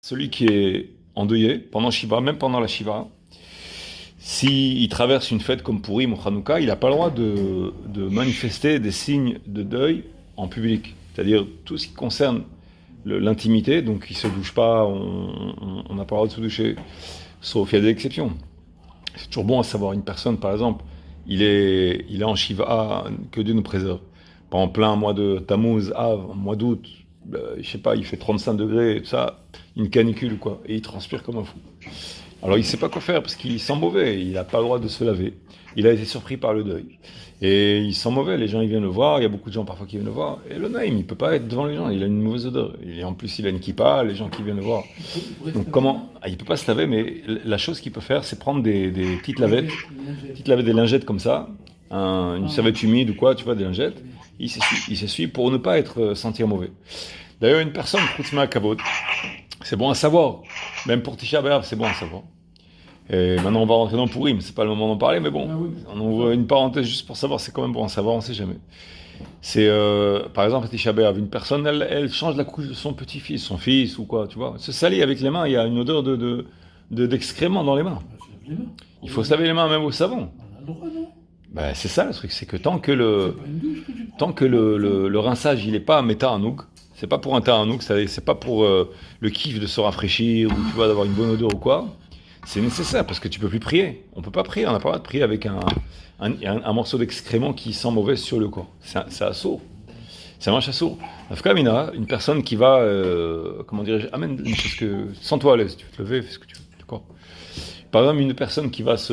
Celui qui est endeuillé pendant Shiva, même pendant la Shiva, s'il traverse une fête comme Purim ou Hanouka, il n'a pas le droit de manifester des signes de deuil en public. C'est-à-dire tout ce qui concerne l'intimité, donc il ne se douche pas, on n'a pas le droit de se doucher, sauf il y a des exceptions. C'est toujours bon à savoir, une personne par exemple, il est en Shiva, que Dieu nous préserve. En plein mois de Tammuz, Av, mois d'août, je sais pas, il fait 35 degrés, tout ça, une canicule ou quoi, et il transpire comme un fou. Alors il sait pas quoi faire parce qu'il sent mauvais, il n'a pas le droit de se laver. Il a été surpris par le deuil. Et il sent mauvais, les gens ils viennent le voir, il y a beaucoup de gens parfois qui viennent le voir. Et le Naïm, il peut pas être devant les gens, il a une mauvaise odeur. Et en plus il a une kippa, les gens qui viennent le voir. Donc comment il peut pas se laver, mais la chose qu'il peut faire, c'est prendre des petites lavettes, des lingettes comme ça, une serviette humide ou quoi, tu vois, des lingettes. Il s'essuie pour ne pas être sentir mauvais. D'ailleurs, une personne, Khutzma Kavod, c'est bon à savoir. Même pour Tisha B'Av, c'est bon à savoir. Et maintenant, on va rentrer dans Purim. C'est pas le moment d'en parler, mais bon, on ouvre une parenthèse juste pour savoir. C'est quand même bon à savoir, on sait jamais. C'est, par exemple, à Tisha B'Av, une personne, elle change la couche de son petit-fils, son fils ou quoi, tu vois. Se salit avec les mains, il y a une odeur d'excrément dans les mains. Il faut se laver les mains même au savon. Ben, c'est ça le truc, c'est que tant que le rinçage il est pas méta anouk, c'est pas pour un anouk, c'est pas pour le kiff de se rafraîchir ou tu vois d'avoir une bonne odeur ou quoi, c'est nécessaire parce que tu peux plus prier. On peut pas prier, on n'a pas le droit de prier avec un morceau d'excrément qui sent mauvais sur le corps. C'est assourd. C'est un match assourd. Afkamina, une personne qui va, comment dirais-je, amène une chose que, sens-toi à l'aise, tu veux te lever, fais ce que tu veux, d'accord. Par exemple, une personne qui va qui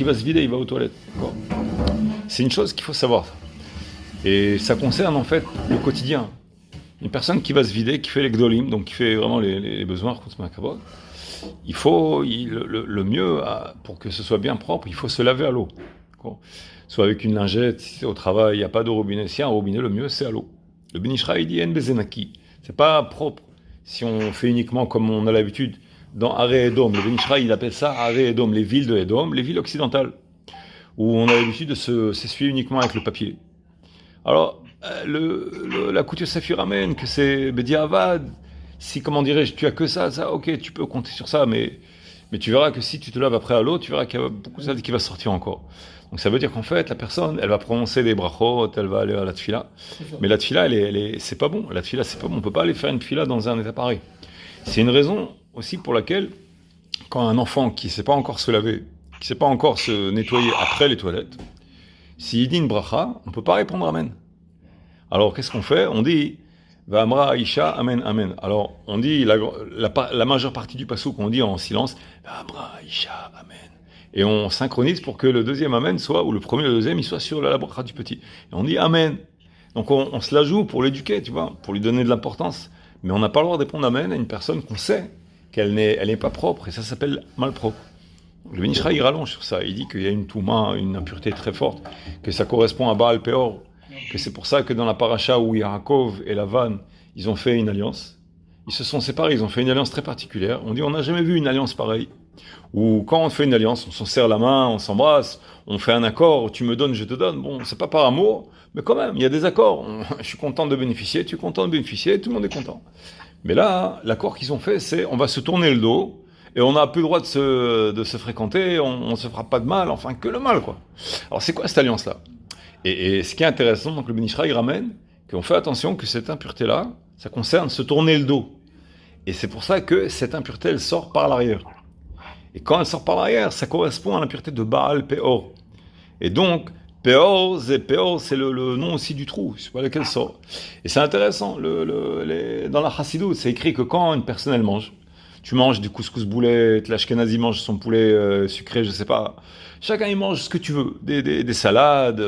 va se vider, il va aux toilettes. C'est une chose qu'il faut savoir. Et ça concerne en fait le quotidien. Une personne qui va se vider, qui fait les gdolim, donc qui fait vraiment les besoins, il faut, le mieux, pour que ce soit bien propre, il faut se laver à l'eau. Soit avec une lingette, si c'est au travail, il n'y a pas de robinet. Si il y a un robinet, le mieux c'est à l'eau. Le Benishra, il dit en bezenaki. C'est pas propre si on fait uniquement comme on a l'habitude. Dans Aré Edom, le Benishra, il appelle ça Aré Edom, les villes de Edom, les villes occidentales, où on a l'habitude de s'essuyer uniquement avec le papier. Alors, la couture Saphir amène que c'est Bediavad, si, comment dirais-je, tu as que ça, ok, tu peux compter sur ça, mais tu verras que si tu te laves après à l'eau, tu verras qu'il y a beaucoup de ça qui va sortir encore. Donc ça veut dire qu'en fait, la personne, elle va prononcer des brachot, elle va aller à la tfila, mais la tfila, c'est pas bon, la tfila, c'est pas bon, on peut pas aller faire une tfila dans un état pareil. C'est une raison aussi pour laquelle, quand un enfant qui ne sait pas encore se laver, qui ne sait pas encore se nettoyer après les toilettes, s'il dit une bracha, on ne peut pas répondre Amen. Alors qu'est-ce qu'on fait? On dit Va'amra Aisha Amen Amen. Alors on dit la majeure partie du passouk, on dit en silence Va'amra Aisha Amen. Et on synchronise pour que le deuxième Amen soit, ou le premier ou le deuxième, il soit sur la bracha du petit. Et on dit Amen. Donc on se la joue pour l'éduquer, tu vois, pour lui donner de l'importance. Mais on n'a pas le droit de répondre Amen à une personne qu'on sait qu'elle n'est pas propre, et ça s'appelle malpropre. Le Benishra, il rallonge sur ça, il dit qu'il y a une touma, une impureté très forte, que ça correspond à Baal Peor, que c'est pour ça que dans la paracha où Yaakov et Lavan, ils ont fait une alliance, ils se sont séparés, ils ont fait une alliance très particulière, on dit on n'a jamais vu une alliance pareille, où quand on fait une alliance, on s'en serre la main, on s'embrasse, on fait un accord, tu me donnes, je te donne, bon, c'est pas par amour, mais quand même, il y a des accords, je suis content de bénéficier, tu es content de bénéficier, tout le monde est content. Mais là, l'accord qu'ils ont fait, c'est on va se tourner le dos et on n'a plus le droit de se fréquenter, on ne se fera pas de mal, enfin que le mal, quoi. Alors c'est quoi cette alliance-là? Et ce qui est intéressant, donc le Benishra, il ramène qu'on fait attention que cette impureté-là, ça concerne se tourner le dos. Et c'est pour ça que cette impureté, elle sort par l'arrière. Et quand elle sort par l'arrière, ça correspond à l'impureté de Baal Peor. Et donc, Peor, c'est le nom aussi du trou, c'est pas lequel sort. Et c'est intéressant, dans la Chassidut, c'est écrit que quand une personne, elle mange, tu manges du couscous boulette, l'Ashkenazi mange son poulet sucré, je sais pas. Chacun, il mange ce que tu veux. Des salades,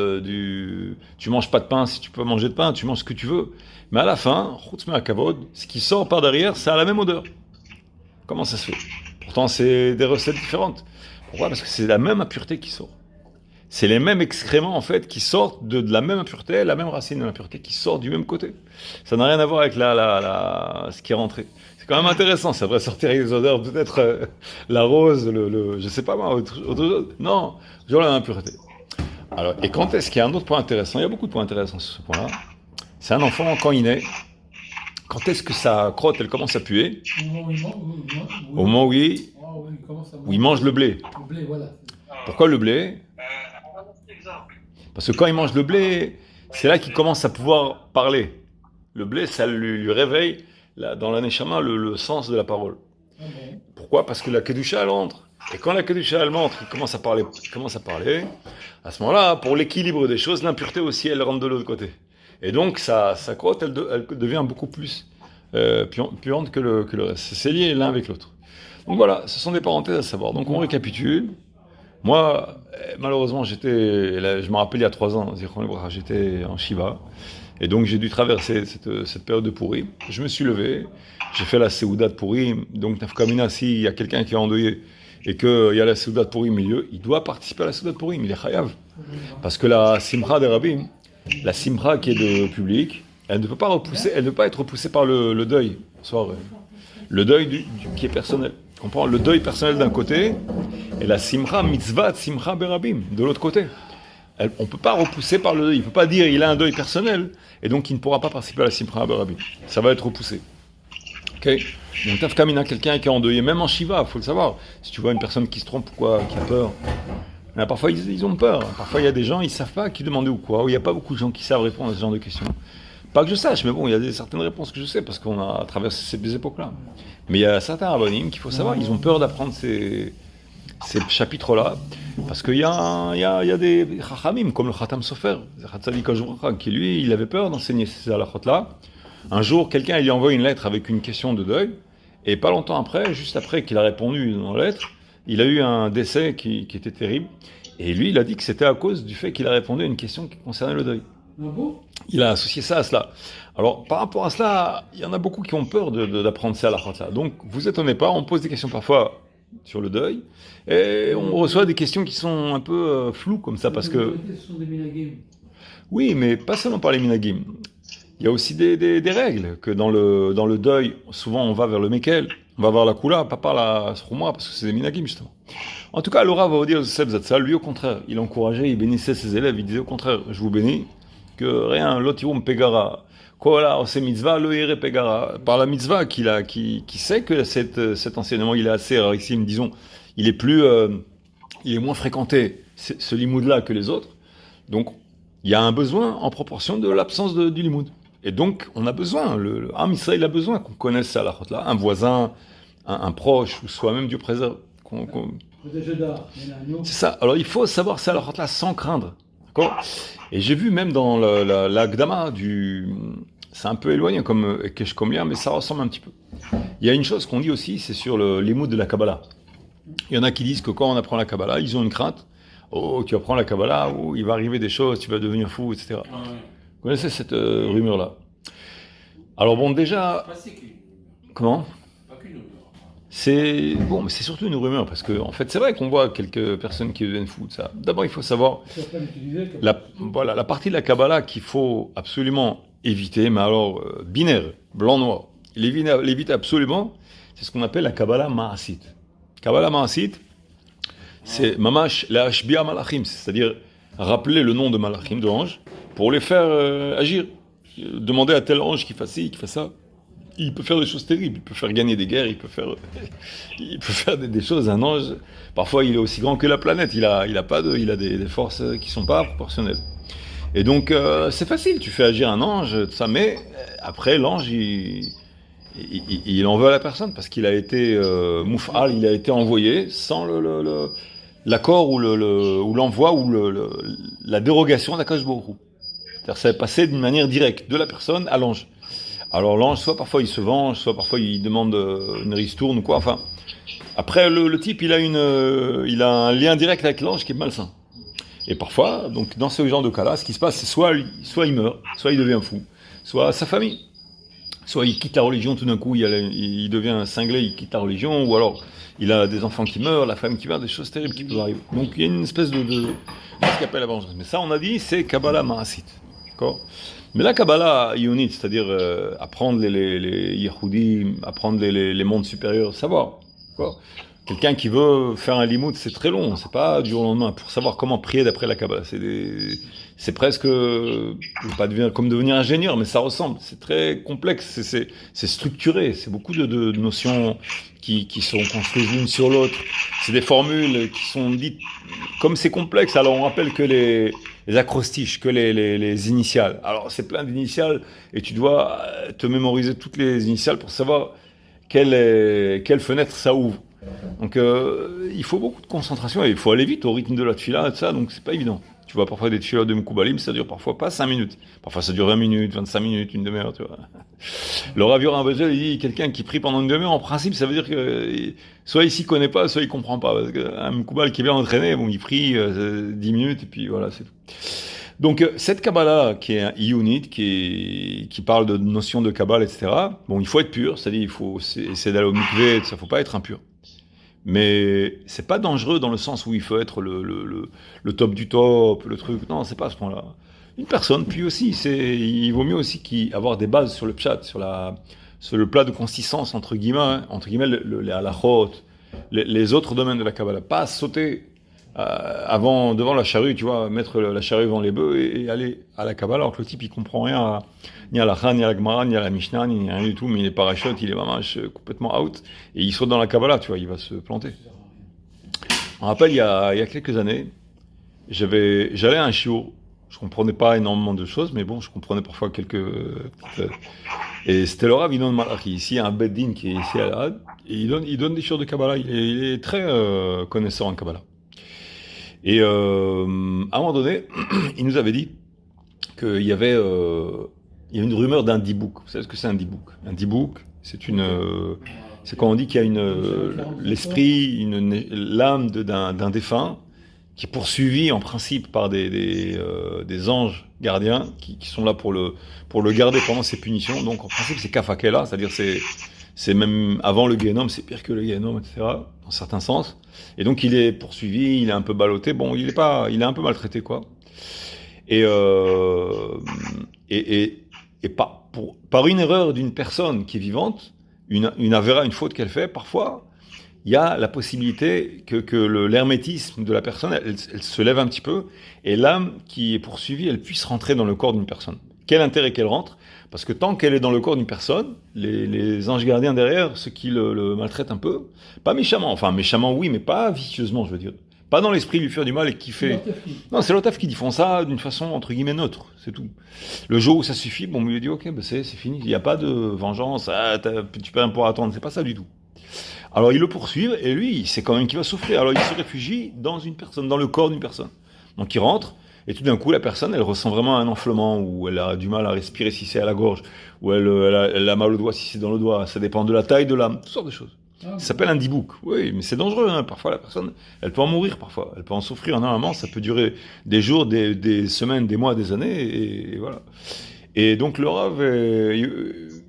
tu manges pas de pain, si tu peux manger de pain, tu manges ce que tu veux. Mais à la fin, Chutz Me'akavod, ce qui sort par derrière, ça a la même odeur. Comment ça se fait? Pourtant, c'est des recettes différentes. Pourquoi? Parce que c'est la même impureté qui sort. C'est les mêmes excréments en fait qui sortent de la même impureté, la même racine de l'impureté qui sort du même côté. Ça n'a rien à voir avec ce qui est rentré. C'est quand même intéressant, ça devrait sortir avec des odeurs, peut-être la rose, je sais pas moi, autre chose. Non, toujours la même impureté. Alors, et quand est-ce qu'il y a un autre point intéressant? Il y a beaucoup de points intéressants sur ce point-là. C'est un enfant quand il naît, Quand est-ce que sa crotte, elle commence à puer? Au moment où Au moment où il mange le blé. Le blé, voilà. Pourquoi le blé? Parce que quand il mange le blé, c'est là qu'il commence à pouvoir parler. Le blé, ça lui réveille dans la neshama le sens de la parole. Ah bon. Pourquoi? Parce que la kedusha, elle entre. Et quand la kedusha, elle entre, il commence à parler. À ce moment-là, pour l'équilibre des choses, l'impureté aussi, elle rentre de l'autre côté. Et donc, sa crotte, elle devient beaucoup plus puante que le reste. C'est lié l'un avec l'autre. Donc voilà, ce sont des parenthèses à savoir. Donc on récapitule. Moi, malheureusement, je me rappelle il y a 3 ans, j'étais en Shiva. Et donc j'ai dû traverser cette période de Purim. Je me suis levé, j'ai fait la Seouda de Purim. Donc Nafkamina, s'il y a quelqu'un qui est endeuillé et qu'il y a la Seouda de Purim au milieu, il doit participer à la Seouda de Purim, il est chayav. Parce que la Simcha des Rabbim, la Simcha qui est de public, elle ne peut pas être repoussée par le deuil. Le deuil qui est personnel. Tu comprends? Le deuil personnel d'un côté et la Simcha mitzvah Simcha berabim de l'autre côté. On ne peut pas repousser par le deuil. Il ne peut pas dire il a un deuil personnel et donc il ne pourra pas participer à la Simcha berabim. Ça va être repoussé. Ok? Donc Tafkamina, quelqu'un qui est endeuillé, même en Shiva, il faut le savoir. Si tu vois une personne qui se trompe ou quoi, qui a peur, là, parfois ils ont peur. Parfois il y a des gens, ils ne savent pas à qui demander ou quoi. Ou il n'y a pas beaucoup de gens qui savent répondre à ce genre de questions. Pas que je sache, mais bon, il y a certaines réponses que je sais parce qu'on a traversé ces époques-là. Mais il y a certains rabbinim qu'il faut savoir, ils ont peur d'apprendre ces chapitres-là parce qu'il y a des chachamim comme le Khatam Sofer, qui lui, il avait peur d'enseigner ces halachot-là. Un jour, quelqu'un lui envoie une lettre avec une question de deuil et pas longtemps après, juste après qu'il a répondu dans la lettre, il a eu un décès qui était terrible et lui, il a dit que c'était à cause du fait qu'il a répondu à une question qui concernait le deuil. Il a associé ça à cela. Alors, par rapport à cela, il y en a beaucoup qui ont peur d'apprendre ça à la là. Donc, vous étonnez pas, on pose des questions parfois sur le deuil, et on reçoit des questions qui sont un peu floues comme ça, parce que... Ce sont des minagim. Oui, mais pas seulement par les minagim. Il y a aussi des règles, que dans le deuil, souvent on va vers le Mekel, on va vers la Kula, pas par la Srouma, parce que c'est des minagim, justement. En tout cas, Laura va vous dire, lui au contraire, il encourageait, il bénissait ses élèves, il disait au contraire, je vous bénis, que rien, l'otirum pegara, kola ose mitzvah lo ire pegara, par la mitzvah qui sait que cet enseignement il est assez rarissime, disons, il est moins fréquenté, ce limoud-là que les autres, donc il y a un besoin en proportion de l'absence du limoud. Et donc on a besoin, le Am Israël a besoin qu'on connaisse ça, là, un voisin, un proche, ou soi-même Dieu préserve. C'est ça, alors il faut savoir ça, là, sans craindre. D'accord. Et j'ai vu même dans l'Agdama c'est un peu éloigné comme Kesh Komlia, mais ça ressemble un petit peu. Il y a une chose qu'on dit aussi, c'est sur l'imoud de la Kabbalah. Il y en a qui disent que quand on apprend la Kabbalah, ils ont une crainte. Oh, tu apprends la Kabbalah, oh, il va arriver des choses, tu vas devenir fou, etc. Ouais. Vous connaissez cette rumeur-là? Alors bon, déjà... Comment? C'est bon, mais c'est surtout une rumeur parce que en fait, c'est vrai qu'on voit quelques personnes qui deviennent fous de ça. D'abord, il faut savoir la partie de la Kabbalah qu'il faut absolument éviter, mais alors binaire, blanc-noir. L'éviter absolument, c'est ce qu'on appelle la Kabbalah Ma'asit. Kabbalah Ma'asit, c'est Mamash la Hashbia Malachim, c'est-à-dire rappeler le nom de Malachim, de ange, pour les faire agir. Demander à tel ange qu'il fasse ci, qu'il fasse ça. Il peut faire des choses terribles, il peut faire gagner des guerres, il peut faire des choses. Un ange, parfois il est aussi grand que la planète, il a des forces qui sont pas proportionnelles. Et donc c'est facile, tu fais agir un ange, tout ça, mais après l'ange il en veut à la personne parce qu'il a été mouf'al, il a été envoyé sans l'accord ou l'envoi ou la dérogation d'Akadosh Baruch Hu. C'est-à-dire ça est passé d'une manière directe de la personne à l'ange. Alors l'ange, soit parfois il se venge, soit parfois il demande une ristourne ou quoi. Enfin, après le type il a un lien direct avec l'ange qui est malsain. Et parfois, donc dans ce genre de cas-là, ce qui se passe, c'est soit il meurt, soit il devient fou, soit sa famille, soit il quitte la religion tout d'un coup, il devient cinglé, il quitte la religion, ou alors il a des enfants qui meurent, la femme qui meurt, des choses terribles qui peuvent arriver. Donc il y a une espèce de ce qu'on appelle la vengeance. Mais ça, on a dit, c'est Kabbalah Ma'asit, d'accord? Mais la Kabbalah Ionite, c'est-à-dire apprendre les Yehoudim, apprendre les mondes supérieurs, savoir. Quoi. Quelqu'un qui veut faire un limoud, c'est très long, c'est pas du jour au lendemain. Pour savoir comment prier d'après la Kabbalah, c'est presque, je veux pas devenir, comme devenir ingénieur, mais ça ressemble. C'est très complexe, c'est structuré, c'est beaucoup de notions qui sont construites l'une sur l'autre. C'est des formules qui sont dites, comme c'est complexe, alors on rappelle que les acrostiches, que les initiales. Alors c'est plein d'initiales et tu dois te mémoriser toutes les initiales pour savoir quelle fenêtre ça ouvre. Donc il faut beaucoup de concentration et il faut aller vite au rythme de la tfila et tout ça, donc c'est pas évident. Tu vois parfois des tfilas de Mekoubalim, ça dure parfois pas 5 minutes. Parfois ça dure 20 minutes, 25 minutes, une demi-heure, tu vois. Le Rav Yoram Bezel, il dit quelqu'un qui prie pendant une demi-heure, en principe, ça veut dire que soit il s'y connaît pas, soit il comprend pas. Parce qu'un Mekoubal qui est bien entraîné, bon, il prie 10 minutes et puis voilà, c'est tout. Donc cette Kabbalah qui est un Iyunit, qui parle de notions de Kabbalah, etc. Bon, il faut être pur, c'est-à-dire il faut essayer d'aller au mikvé, ça faut pas être impur. Mais c'est pas dangereux dans le sens où il faut être le top du top, le truc. Non, c'est pas à ce point-là. Une personne, puis aussi, il vaut mieux aussi avoir des bases sur le pshat, sur le plat de consistance, entre guillemets, les halachot, les autres domaines de la Kabbalah. Pas sauter devant la charrue, tu vois, mettre la charrue devant les bœufs et aller à la Kabbalah, alors que le type, il comprend rien ni à la Khan, ni à la Gemara, ni à la Mishnah, ni rien du tout, mais il est parachute, il est vraiment complètement out, et il saute dans la Kabbalah, tu vois, il va se planter. Je me rappelle, il y a quelques années, j'allais à un shiur, je comprenais pas énormément de choses, mais bon, je comprenais parfois et c'était le Rav Inon Malachi, ici, il y a un Beddin qui est ici à la et il donne des shiurs de Kabbalah, il est très connaisseur en Kabbalah. Et à un moment donné, il nous avait dit qu'il y avait une rumeur d'un dibouk. Vous savez ce que c'est un dibouk? Un dibouk, c'est quand on dit qu'il y a l'esprit, l'âme d'un défunt qui est poursuivi en principe par des anges gardiens qui sont là pour le garder pendant ses punitions. Donc en principe c'est kafakela, c'est-à-dire c'est même avant le Guénom, c'est pire que le Guénom, etc. dans certains sens. Et donc il est poursuivi, il est un peu ballotté. Bon, il est un peu maltraité, quoi. Et par une erreur d'une personne qui est vivante, une avéra, une faute qu'elle fait, parfois, il y a la possibilité que l'hermétisme de la personne, elle se lève un petit peu, et l'âme qui est poursuivie, elle puisse rentrer dans le corps d'une personne. Quel intérêt qu'elle rentre? Parce que tant qu'elle est dans le corps d'une personne, les anges gardiens derrière, ceux qui le maltraitent un peu, pas méchamment, enfin méchamment oui, mais pas vicieusement, je veux dire. Pas dans l'esprit lui faire du mal et qui fait... Non, c'est l'otaf qui dit, font ça d'une façon entre guillemets neutre, c'est tout. Le jour où ça suffit, bon, on lui dit, ok, ben c'est fini, il n'y a pas de vengeance, tu peux un peu attendre, c'est pas ça du tout. Alors ils le poursuivent et lui, c'est quand même qu'il va souffrir. Alors il se réfugie dans une personne, dans le corps d'une personne. Donc il rentre et tout d'un coup la personne, elle ressent vraiment un enflement ou elle a du mal à respirer si c'est à la gorge ou elle a mal au doigt si c'est dans le doigt. Ça dépend de la taille de l'âme, toutes sortes de choses. Ça s'appelle un dibouk. Oui, mais c'est dangereux. Hein. Parfois la personne, elle peut en mourir parfois. Elle peut en souffrir. Normalement, ça peut durer des jours, des semaines, des mois, des années et voilà. Et donc le Rav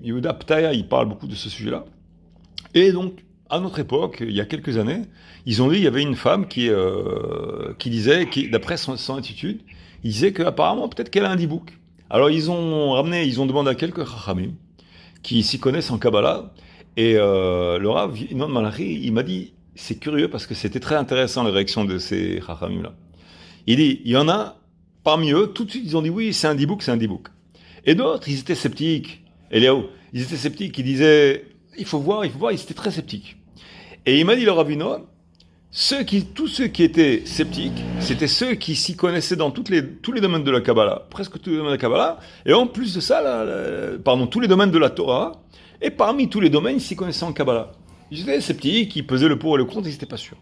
Yehuda Ptaya, il parle beaucoup de ce sujet-là. Et donc à notre époque, il y a quelques années, ils ont dit il y avait une femme qui disait, d'après son attitude, il disait qu'apparemment peut-être qu'elle a un dibouk. Alors ils ont demandé à quelques chachamim qui s'y connaissent en Kabbalah, et le Rav Inon Malachi, il m'a dit c'est curieux parce que c'était très intéressant la réaction de ces chachamim là. Il dit il y en a parmi eux, tout de suite ils ont dit oui c'est un dibouk, c'est un dibouk. Et d'autres ils étaient sceptiques. Ils étaient sceptiques, ils disaient il faut voir, ils étaient très sceptiques. Et il m'a dit le Ravino, tous ceux qui étaient sceptiques, c'était ceux qui s'y connaissaient dans tous les domaines de la Kabbalah, presque tous les domaines de la Kabbalah, et en plus de ça, tous les domaines de la Torah, et parmi tous les domaines, ils s'y connaissaient en Kabbalah. Ils étaient sceptiques, ils pesaient le pour et le contre, ils n'étaient pas sûrs.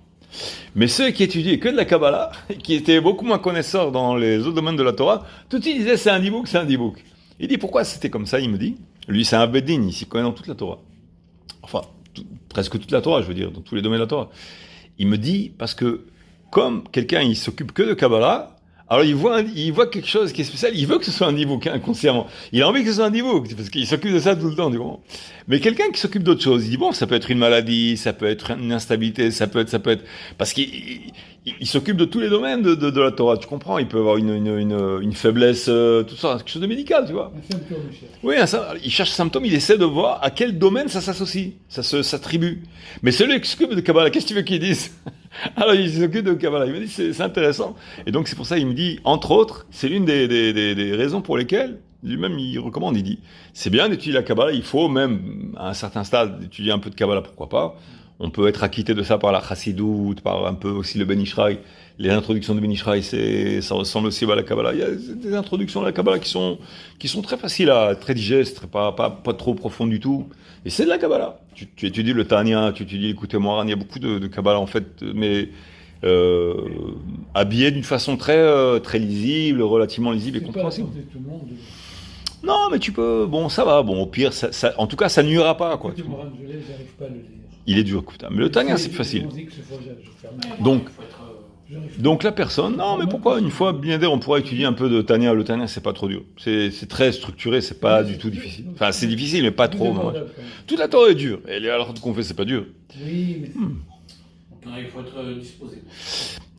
Mais ceux qui étudiaient que de la Kabbalah, qui étaient beaucoup moins connaisseurs dans les autres domaines de la Torah, tout de suite ils disaient c'est un dibouk, c'est un dibouk. Il dit pourquoi c'était comme ça, il me dit, lui c'est un Beddin, il s'y connaît dans toute la Torah. Enfin, presque toute la Torah, je veux dire, dans tous les domaines de la Torah. Il me dit, parce que comme quelqu'un, il s'occupe que de Kabbalah, Alors il voit quelque chose qui est spécial, il veut que ce soit un niveau inconsciemment. Il a envie que ce soit un niveau, parce qu'il s'occupe de ça tout le temps, du coup. Mais quelqu'un qui s'occupe d'autre chose, il dit bon, ça peut être une maladie, ça peut être une instabilité, ça peut être, parce qu'il s'occupe de tous les domaines de la Torah, tu comprends? Il peut avoir une faiblesse, tout ça, quelque chose de médical, tu vois. Un symptôme, il cherche. Oui, il cherche un symptôme, il essaie de voir à quel domaine ça s'associe, s'attribue. Mais celui qui s'occupe de Kabbalah, qu'est-ce que tu veux qu'il dise? Alors il s'occupe de Kabbalah, il me dit c'est intéressant. Et donc c'est pour ça qu'il me dit, entre autres, c'est l'une des raisons pour lesquelles, lui-même il recommande, il dit, c'est bien d'étudier la Kabbalah, il faut même, à un certain stade, étudier un peu de Kabbalah, pourquoi pas. On peut être acquitté de ça par la Chassidoute, par un peu aussi le Ben Ishraï. Les introductions de Ben Ishraï, ça ressemble aussi à la Kabbalah. Il y a des introductions de la Kabbalah qui sont très faciles très digestes, pas trop profondes du tout. Et c'est de la Kabbalah. Tu étudies le Tanya, tu étudies l'écoute Moran, il y a beaucoup de Kabbalah en fait, mais habillé d'une façon très lisible, relativement lisible et C'est pas la compréhensible. santé de tout le monde. Non, mais tu peux, bon, ça va, bon, au pire, en tout cas, ça nuira pas, quoi. Écoutez, Moran Gelé, j'arrive pas à le lire. Il est dur, écoute, mais le Tanya, c'est plus facile. Donc, Donc la personne, non mais pourquoi une fois bien dire on pourra étudier un peu de Tanya, le Tanya c'est pas trop dur, c'est très structuré, c'est pas du tout difficile. Enfin c'est difficile mais pas trop. Toute la Torah est dure, et les halachot qu'on fait c'est pas dur. Oui, mais Non, il faut être disposé.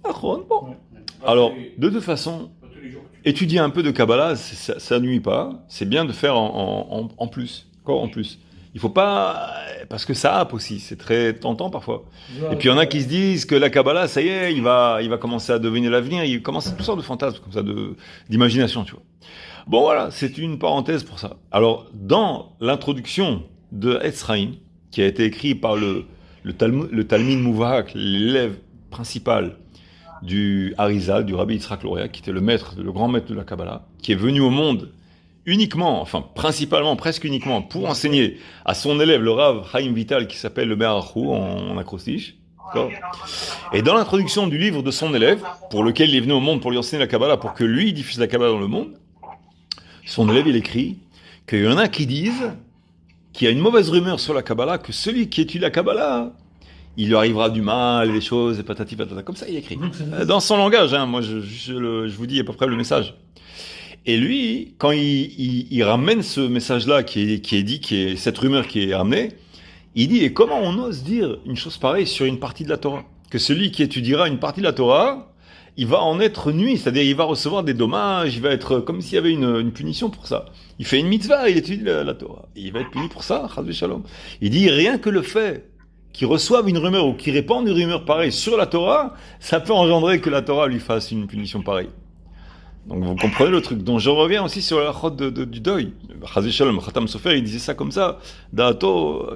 Bon. Ouais. Alors de toute façon, Pas tous les jours que tu étudier un peu de Kabbalah, ça nuit pas, c'est bien de faire en plus, encore en plus. Il faut pas, parce que ça happe aussi, c'est très tentant parfois. Et puis il y en a qui se disent que la Kabbalah, ça y est, il va commencer à deviner l'avenir, il commence à toutes sortes de fantasmes comme ça, d'imagination, tu vois. Bon voilà, c'est une parenthèse pour ça. Alors, dans l'introduction de Etzraïm, qui a été écrit par le Talmid Mouvahak, l'élève principal du Harizal, du Rabbi Yitzhak Luria, qui était le grand maître de la Kabbalah, qui est venu au monde uniquement, enfin principalement, presque uniquement, pour enseigner à son élève, le Rav Chaim Vital, qui s'appelle le Me'arachou en acrostiche. Et dans l'introduction du livre de son élève, pour lequel il est venu au monde pour lui enseigner la Kabbalah, pour que lui diffuse la Kabbalah dans le monde, son élève, il écrit qu'il y en a qui disent qu'il y a une mauvaise rumeur sur la Kabbalah, que celui qui étudie la Kabbalah, il lui arrivera du mal, des choses, et patati patata. Comme ça, il écrit. Dans son langage, hein, moi je vous dis à peu près le message. Et lui, quand il ramène ce message-là qui est dit, cette rumeur qui est ramenée, il dit, et comment on ose dire une chose pareille sur une partie de la Torah? Que celui qui étudiera une partie de la Torah, il va en être nui, c'est-à-dire il va recevoir des dommages, il va être comme s'il y avait une punition pour ça. Il fait une mitzvah, il étudie la Torah. Et il va être puni pour ça, chas v'shalom. Il dit, rien que le fait qu'il reçoive une rumeur ou qu'il répande une rumeur pareille sur la Torah, ça peut engendrer que la Torah lui fasse une punition pareille. Donc vous comprenez le truc. Donc je reviens aussi sur la chod du deuil. Chazé Shalom, Khatam Sofer, il disait ça comme ça. Da'ato,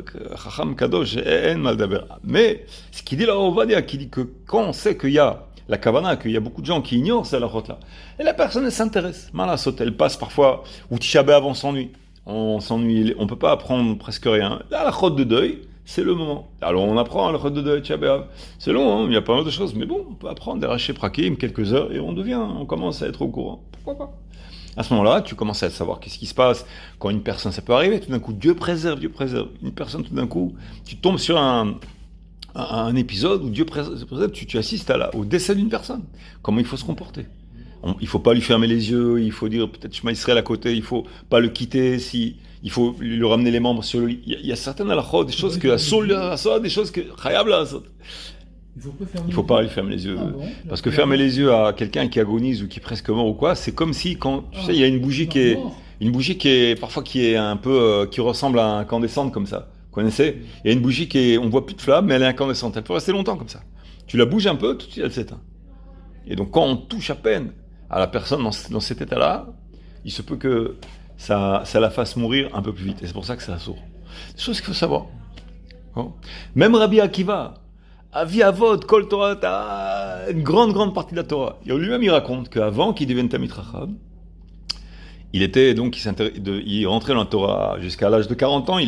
Chacham Kadosh, en maldaber. Mais ce qu'il dit là, Ovadia, qui dit que quand on sait qu'il y a la kavana, qu'il y a beaucoup de gens qui ignorent cette halachot-là, et la personne elle s'intéresse. Malasot, elle passe parfois, ou Tisha B'Av, on s'ennuie. On s'ennuie, on peut pas apprendre presque rien. Là, la chod de deuil, c'est le moment. Alors on apprend la chod de deuil, Tisha B'Av. C'est long, hein, il y a pas mal de choses, mais bon, on peut apprendre des rachés prakim quelques heures et on commence à être au courant. Pourquoi pas? À ce moment-là, tu commences à savoir qu'est-ce qui se passe quand une personne, ça peut arriver, tout d'un coup, Dieu préserve. Une personne, tout d'un coup, tu tombes sur un épisode où Dieu préserve, tu assistes au décès d'une personne. Comment il faut se comporter? Il faut pas lui fermer les yeux, il faut dire peut-être Shema Israël à côté, il faut pas le quitter, il faut lui ramener les membres sur le lit. Il y a certaines halachot, des choses que des choses que Chayab la asot. Il faut pas lui fermer les yeux. Parce que fermer les yeux à quelqu'un qui agonise ou qui est presque mort ou quoi, c'est comme si quand, tu sais, il y a une bougie qui est parfois qui est un peu, qui ressemble à un incandescente comme ça. Vous connaissez? Il y a une bougie on voit plus de flamme, mais elle est incandescente. Elle peut rester longtemps comme ça. Tu la bouges un peu, tout de suite elle s'éteint. Et donc quand on touche à peine à la personne dans cet état-là, il se peut que ça la fasse mourir un peu plus vite. Et c'est pour ça que ça sourd. Des choses qu'il faut savoir. Même Rabbi Akiva, Avi Avod, Kol Torah, une grande partie de la Torah. Et lui-même, il raconte qu'avant qu'il devienne Talmid Chacham, il était donc, il rentrait dans la Torah jusqu'à l'âge de 40 ans.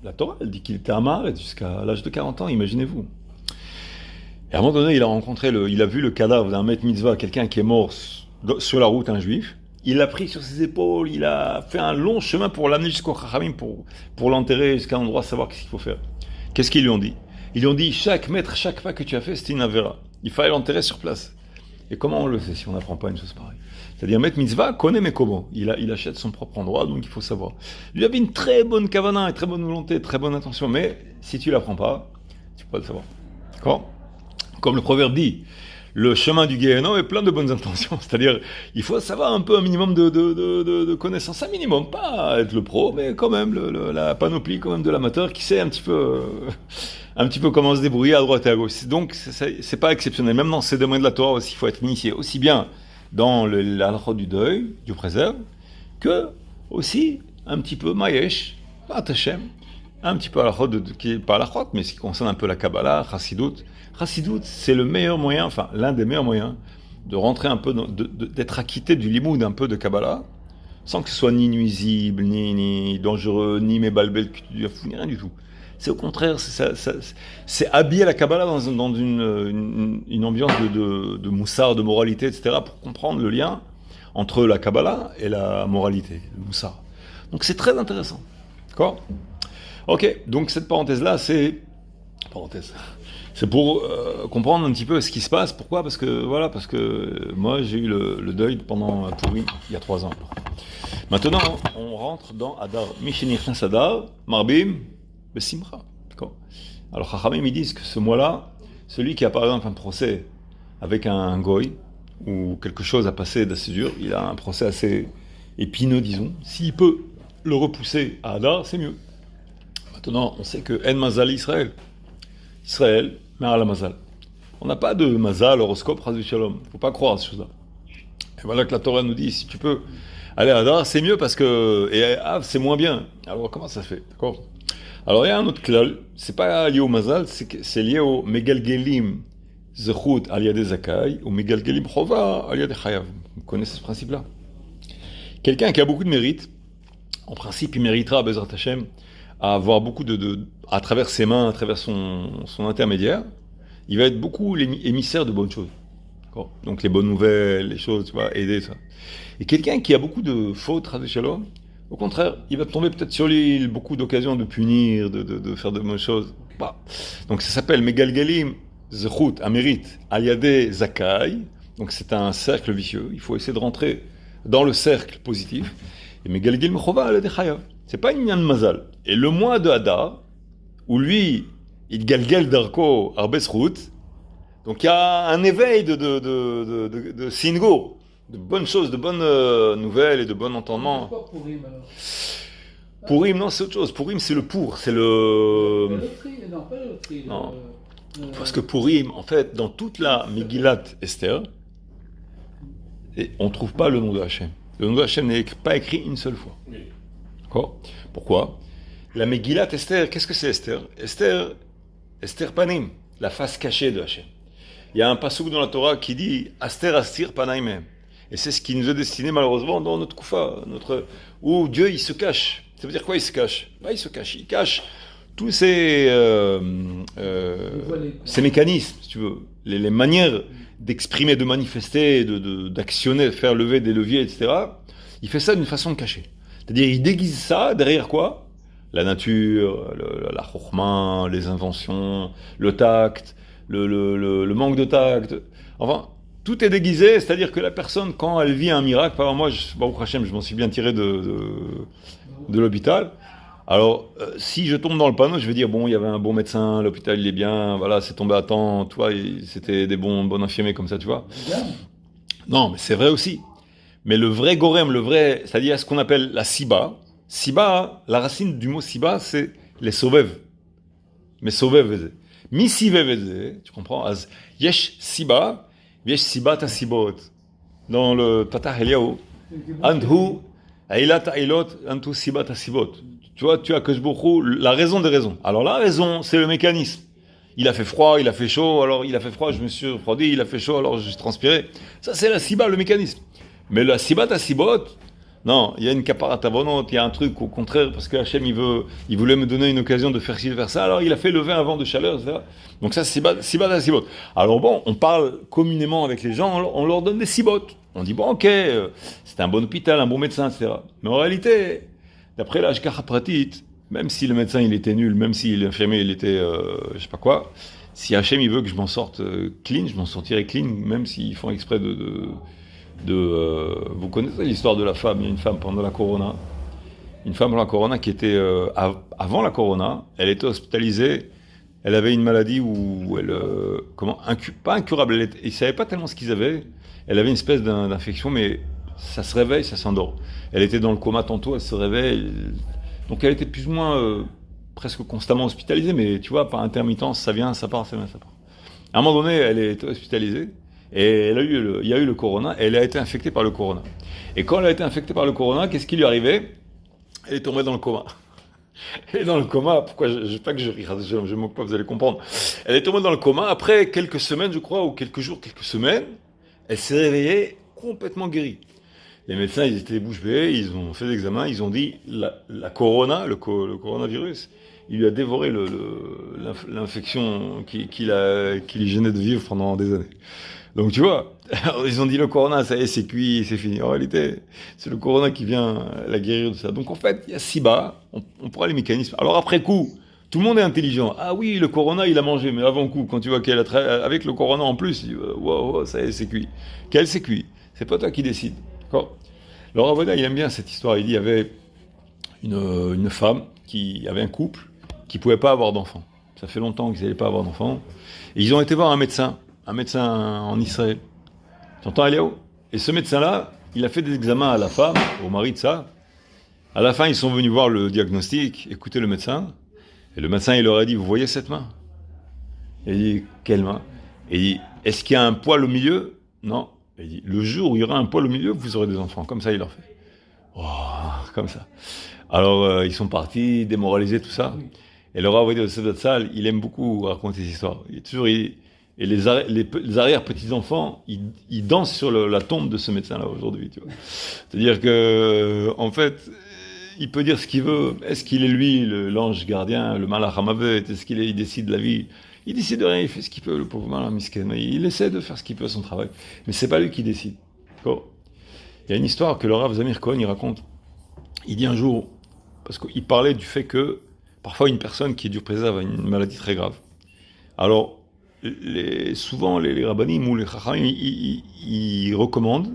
La Torah, elle dit qu'il était Amar jusqu'à l'âge de 40 ans, imaginez-vous. Et à un moment donné, il a vu le cadavre d'un maître mitzvah, quelqu'un qui est mort sur la route, un juif. Il l'a pris sur ses épaules, il a fait un long chemin pour l'amener jusqu'au Chachamim, pour l'enterrer jusqu'à un endroit, savoir ce qu'il faut faire. Qu'est-ce qu'ils lui ont dit? Ils lui ont dit, chaque mètre, chaque pas que tu as fait, c'était une avera. Il fallait l'enterrer sur place. Et comment on le sait si on n'apprend pas une chose pareille? C'est-à-dire, Met Mitzvah connaît mes comment. Il achète son propre endroit, donc il faut savoir. Lui avait une très bonne kavana, une très bonne volonté, très bonne intention, mais si tu l'apprends pas, tu peux pas le savoir. D'accord? Comme le proverbe dit, le chemin du Guéhénom est plein de bonnes intentions. C'est-à-dire, il faut savoir un peu un minimum de connaissances. Un minimum, pas être le pro, mais quand même la panoplie quand même de l'amateur qui sait un petit peu comment se débrouiller à droite et à gauche. Donc, c'est pas exceptionnel. Même dans ces domaines de la Torah aussi, il faut être initié. Aussi bien dans la halakha du deuil, du préserve, que aussi un petit peu Mayesh, Atachem, un petit peu halakha qui est pas halakha, mais ce qui concerne un peu la Kabbalah, Chassidut. Chassidut, c'est le meilleur moyen, enfin l'un des meilleurs moyens, de rentrer un peu, d'être acquitté du limoud un peu de Kabbalah, sans que ce soit ni nuisible, ni dangereux, ni mébalbel, ni rien du tout. C'est au contraire, c'est habiller la Kabbalah dans une ambiance de moussard, de moralité, etc., pour comprendre le lien entre la Kabbalah et la moralité, le moussard. Donc c'est très intéressant. D'accord? Ok, donc cette parenthèse-là, c'est pour comprendre un petit peu ce qui se passe. Pourquoi? Parce que moi j'ai eu le deuil pendant Purim, il y a 3 ans. Maintenant, on rentre dans Adar. Mishenichnas Adar, Marbim, Besimcha. D'accord. Alors, Chachamim, ils disent que ce mois-là, celui qui a par exemple un procès avec un goy, ou quelque chose à passer d'assez dur, il a un procès assez épineux, disons. S'il peut le repousser à Adar, c'est mieux. Maintenant, on sait que En Mazal Israël, mais à la Mazal. On n'a pas de Mazal, horoscope, Chas v'Shalom. Il ne faut pas croire à ces choses-là. Et voilà que la Torah nous dit, si tu peux aller à Adar, c'est mieux parce que. Et Av, c'est moins bien. Alors, comment ça se fait? D'accord? Alors, il y a un autre klal, c'est pas lié au Mazal, c'est lié au Megalgelim Zechut Aliade Zakai, ou Megalgelim Chova Aliade Chayav. Vous connaissez ce principe-là? Quelqu'un qui a beaucoup de mérite, en principe, il méritera, Bezrat Hashem, à avoir beaucoup à travers ses mains, à travers son intermédiaire, il va être beaucoup l'émissaire de bonnes choses. D'accord? Donc les bonnes nouvelles, les choses, tu vois, aider, ça. Et quelqu'un qui a beaucoup de fautes, Shalom, au contraire, il va tomber peut-être sur lui beaucoup d'occasions de punir, de faire de bonnes choses. Bah. Donc ça s'appelle Megalgalim Zechut, un mérite, Aliade Zakai. Donc c'est un cercle vicieux. Il faut essayer de rentrer dans le cercle positif. Et Megalgalim Chova Aliade Chayav. C'est pas une de mazal. Et le mois de Hadar, où lui, il galgal d'arko arbesrout, donc il y a un éveil de singo, de bonnes choses, de bonnes nouvelles et de bons entendements. Pourquoi Purim alors? Purim, non, c'est autre chose. Purim, c'est le pour, c'est le. La loterie, non, pas la loterie. Non. Parce que Purim, en fait, dans toute la Megillat Esther, on ne trouve pas le nom de Hachem. Le nom de Hachem n'est pas écrit une seule fois. Oui. D'accord? Pourquoi? La Megillat Esther, qu'est-ce que c'est Esther? Esther Panim, la face cachée de Hachem. Il y a un passouk dans la Torah qui dit Aster Astir Panaim. Et c'est ce qui nous est destiné malheureusement dans notre Koufa, où Dieu il se cache. Ça veut dire quoi il se cache? Il cache tous ces mécanismes, si tu veux, les manières d'exprimer, de manifester, d'actionner, faire lever des leviers, etc. Il fait ça d'une façon cachée. C'est-à-dire, il déguise ça derrière quoi? La nature, la chokhma, les inventions, le tact, le manque de tact. Enfin, tout est déguisé, c'est-à-dire que la personne, quand elle vit un miracle, par exemple, moi, Baruch Hashem, je m'en suis bien tiré de l'hôpital. Alors, si je tombe dans le panneau, je vais dire, bon, il y avait un bon médecin, l'hôpital, il est bien, voilà, c'est tombé à temps, tu vois, c'était des bons infirmiers comme ça, tu vois. Non, mais c'est vrai aussi. Mais le vrai gorem, c'est-à-dire ce qu'on appelle la siba. Siba, la racine du mot siba, c'est les sovev. Mais sovev, mi sivev, tu comprends? Az yesh siba, yesh siba ta sibot. Dans le Tatah Eliyahu, anhu ailat ailot antu siba ta sibot. Tu vois, tu as que la raison des raisons. Alors la raison, c'est le mécanisme. Il a fait froid, il a fait chaud, alors il a fait froid, je me suis refroidi, il a fait chaud, alors j'ai transpiré. Ça, c'est la siba, le mécanisme. Mais la sibat à sibot, non, il y a une caparat avonante, il y a un truc au contraire, parce que Hachem, il voulait me donner une occasion de faire ci, de faire ça, alors il a fait lever un vent de chaleur, etc. Donc ça, c'est sibat à sibot. Alors bon, on parle communément avec les gens, on leur donne des sibots. On dit, bon, ok, c'est un bon hôpital, un bon médecin, etc. Mais en réalité, d'après l'Hashgacha pratit, même si le médecin, il était nul, même si l'infirmier, il était, je sais pas quoi, si Hachem il veut que je m'en sorte clean, je m'en sortirai clean, même s'ils font exprès vous connaissez l'histoire de la femme, il y a une femme pendant la Corona, une femme pendant la Corona qui était, avant la Corona, elle était hospitalisée, elle avait une maladie où elle, pas incurable, ils ne savaient pas tellement ce qu'ils avaient, elle avait une espèce d'infection, mais ça se réveille, ça s'endort. Elle était dans le coma tantôt, elle se réveille, donc elle était plus ou moins presque constamment hospitalisée, mais tu vois, par intermittence, ça vient, ça part, ça vient, ça part. À un moment donné, elle est hospitalisée, et il y a eu le corona, et elle a été infectée par le corona. Et quand elle a été infectée par le corona, qu'est-ce qui lui arrivait? Elle est tombée dans le coma. Elle est dans le coma, pourquoi pas que je ris, je me moque pas, vous allez comprendre. Elle est tombée dans le coma, après quelques semaines, je crois, ou quelques jours, quelques semaines, elle s'est réveillée complètement guérie. Les médecins, ils étaient bouche bée, ils ont fait l'examen, ils ont dit, la corona, le coronavirus, il lui a dévoré l'infection qui lui gênait de vivre pendant des années. Donc tu vois, ils ont dit le corona, ça y est, c'est cuit, c'est fini. En réalité, c'est le corona qui vient la guérir de ça. Donc en fait, il y a si bas, on pourra les mécanismes. Alors après coup, tout le monde est intelligent. Ah oui, le corona, il a mangé, mais avant coup, quand tu vois qu'elle a avec le corona en plus, tu dis, wow, ça y est, c'est cuit. Quel c'est cuit? C'est pas toi qui décides. D'accord? Laurent Avoda, il aime bien cette histoire. Il dit, il y avait une femme qui avait un couple qui ne pouvait pas avoir d'enfants. Ça fait longtemps qu'ils n'allaient pas avoir d'enfants. Et ils ont été voir un médecin en Israël. Tu entends, Eliaou? Et ce médecin-là, il a fait des examens à la femme, au mari de ça. À la fin, ils sont venus voir le diagnostic, écouter le médecin. Et le médecin, il leur a dit, vous voyez cette main? Il dit, quelle main? Et il dit, est-ce qu'il y a un poil au milieu? Non. Et il dit, le jour où il y aura un poil au milieu, vous aurez des enfants. Comme ça, il leur fait. Oh, comme ça. Alors, ils sont partis, démoralisés, tout ça. Et le Rav de Tzal, il aime beaucoup raconter ces histoires. Et les arrière-petits-enfants, ils dansent sur la tombe de ce médecin-là aujourd'hui. Tu vois. C'est-à-dire que, en fait, il peut dire ce qu'il veut. Est-ce qu'il est lui, l'ange gardien, le malach hamavet? Est-ce il décide de la vie? Il décide de rien, il fait ce qu'il peut, le pauvre malach misken. Il essaie de faire ce qu'il peut à son travail. Mais c'est pas lui qui décide. D'accord? Il y a une histoire que le Rav Zamir Cohen, il raconte. Il dit un jour, parce qu'il parlait du fait que parfois une personne qui est du préserve a une maladie très grave. Alors, souvent les rabbinim ou les chachamim, ils recommandent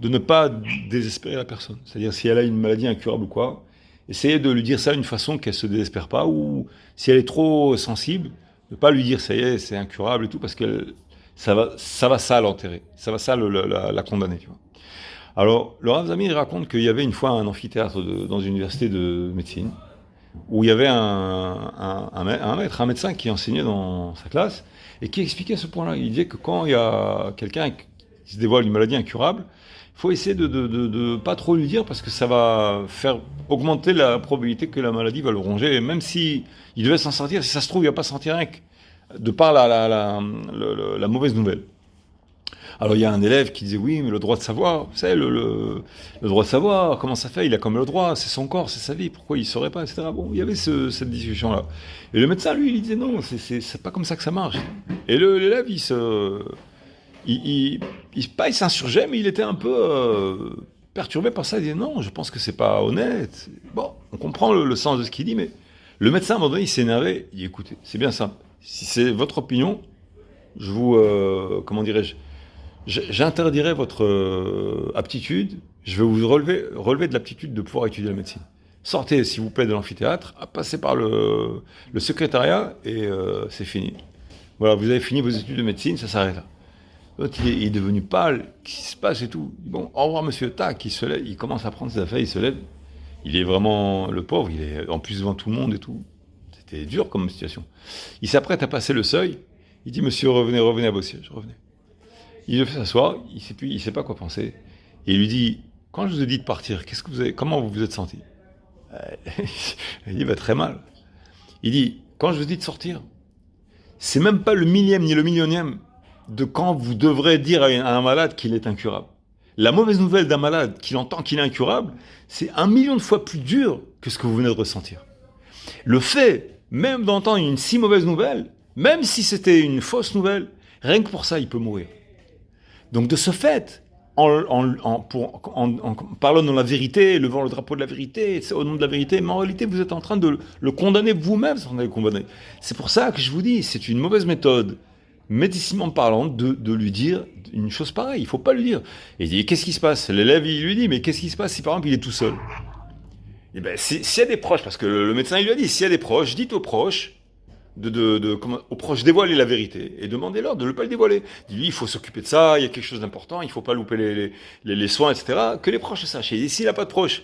de ne pas désespérer la personne. C'est-à-dire si elle a une maladie incurable ou quoi, essayer de lui dire ça d'une façon qu'elle ne se désespère pas, ou si elle est trop sensible, ne pas lui dire ça y est, c'est incurable et tout, parce que ça va l'enterrer, ça va la condamner. Tu vois. Alors, le Rav Zamir raconte qu'il y avait une fois un amphithéâtre dans une université de médecine, où il y avait un médecin qui enseignait dans sa classe, et qui expliquait ce point-là. Il disait que quand il y a quelqu'un qui se dévoile une maladie incurable, il faut essayer de pas trop lui dire, parce que ça va faire augmenter la probabilité que la maladie va le ronger, et même si il devait s'en sortir, si ça se trouve, il ne va pas s'en sortir rien que de par la mauvaise nouvelle. Alors il y a un élève qui disait oui, mais le droit de savoir, vous savez, le droit de savoir, comment ça fait? Il a comme le droit, c'est son corps, c'est sa vie, pourquoi il ne saurait pas, etc. Bon, il y avait cette discussion-là. Et le médecin, lui, il disait non, c'est pas comme ça que ça marche. Et l'élève, il s'insurgeait, mais il était un peu perturbé par ça. Il disait non, je pense que c'est pas honnête. Bon, on comprend le sens de ce qu'il dit, mais le médecin, à un moment donné, il s'est énervé. Il dit écoutez, c'est bien simple. Si c'est votre opinion, je vous, comment dirais-je, j'interdirai votre aptitude, je vais vous relever de l'aptitude de pouvoir étudier la médecine. Sortez, s'il vous plaît, de l'amphithéâtre, passez par le secrétariat et c'est fini. Voilà, vous avez fini vos études de médecine, ça s'arrête là. L'autre, il est devenu pâle, qu'est-ce qui se passe et tout. Bon, au revoir monsieur, tac, il se lève, il commence à prendre ses affaires, il se lève. Il est vraiment, le pauvre, il est en plus devant tout le monde et tout. C'était dur comme situation. Il s'apprête à passer le seuil, il dit monsieur, revenez à vos sièges, revenez. Il le fait s'asseoir, il ne sait pas quoi penser. Et il lui dit, quand je vous ai dit de partir, comment vous vous êtes senti? Il dit, très mal. Il dit, quand je vous ai dit de sortir, c'est même pas le millième ni le millionième de quand vous devrez dire à un malade qu'il est incurable. La mauvaise nouvelle d'un malade qu'il entend qu'il est incurable, c'est 1 million de fois plus dur que ce que vous venez de ressentir. Le fait, même d'entendre une si mauvaise nouvelle, même si c'était une fausse nouvelle, rien que pour ça, il peut mourir. Donc de ce fait, en parlant dans la vérité, levant le drapeau de la vérité, c'est au nom de la vérité, mais en réalité, vous êtes en train de le condamner vous-même sans le condamner. C'est pour ça que je vous dis, c'est une mauvaise méthode, médicinement parlant, de lui dire une chose pareille. Il ne faut pas lui dire. Et il dit, qu'est-ce qui se passe? L'élève, il lui dit, mais qu'est-ce qui se passe si par exemple il est tout seul? Et ben, s'il y a des proches, parce que le médecin, il lui a dit, s'il y a des proches, dites aux proches, aux proches dévoiler la vérité et demandez-leur de ne pas le dévoiler. Dis-lui, il faut s'occuper de ça, il y a quelque chose d'important, il ne faut pas louper les soins, etc. Que les proches le sachent. Et s'il n'a pas de proches,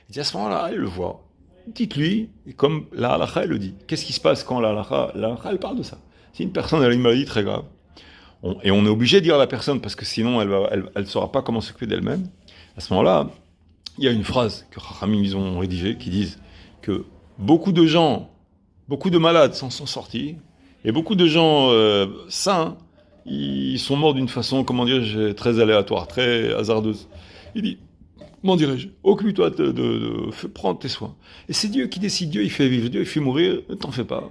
il dit à ce moment-là, allez le voir. Dites-lui, comme la halakha, elle le dit. Qu'est-ce qui se passe quand la halakha, elle parle de ça? Si une personne a une maladie très grave, et on est obligé de dire à la personne, parce que sinon elle ne saura pas comment s'occuper d'elle-même, à ce moment-là, il y a une phrase que Chachamim ils ont rédigée qui disent que beaucoup de gens, beaucoup de malades s'en sont sortis, et beaucoup de gens sains, ils sont morts d'une façon, comment dirais-je, très aléatoire, très hasardeuse. Il dit, comment dirais-je, occupe-toi prends tes soins. Et c'est Dieu qui décide, Dieu il fait vivre, Dieu il fait mourir, ne t'en fais pas.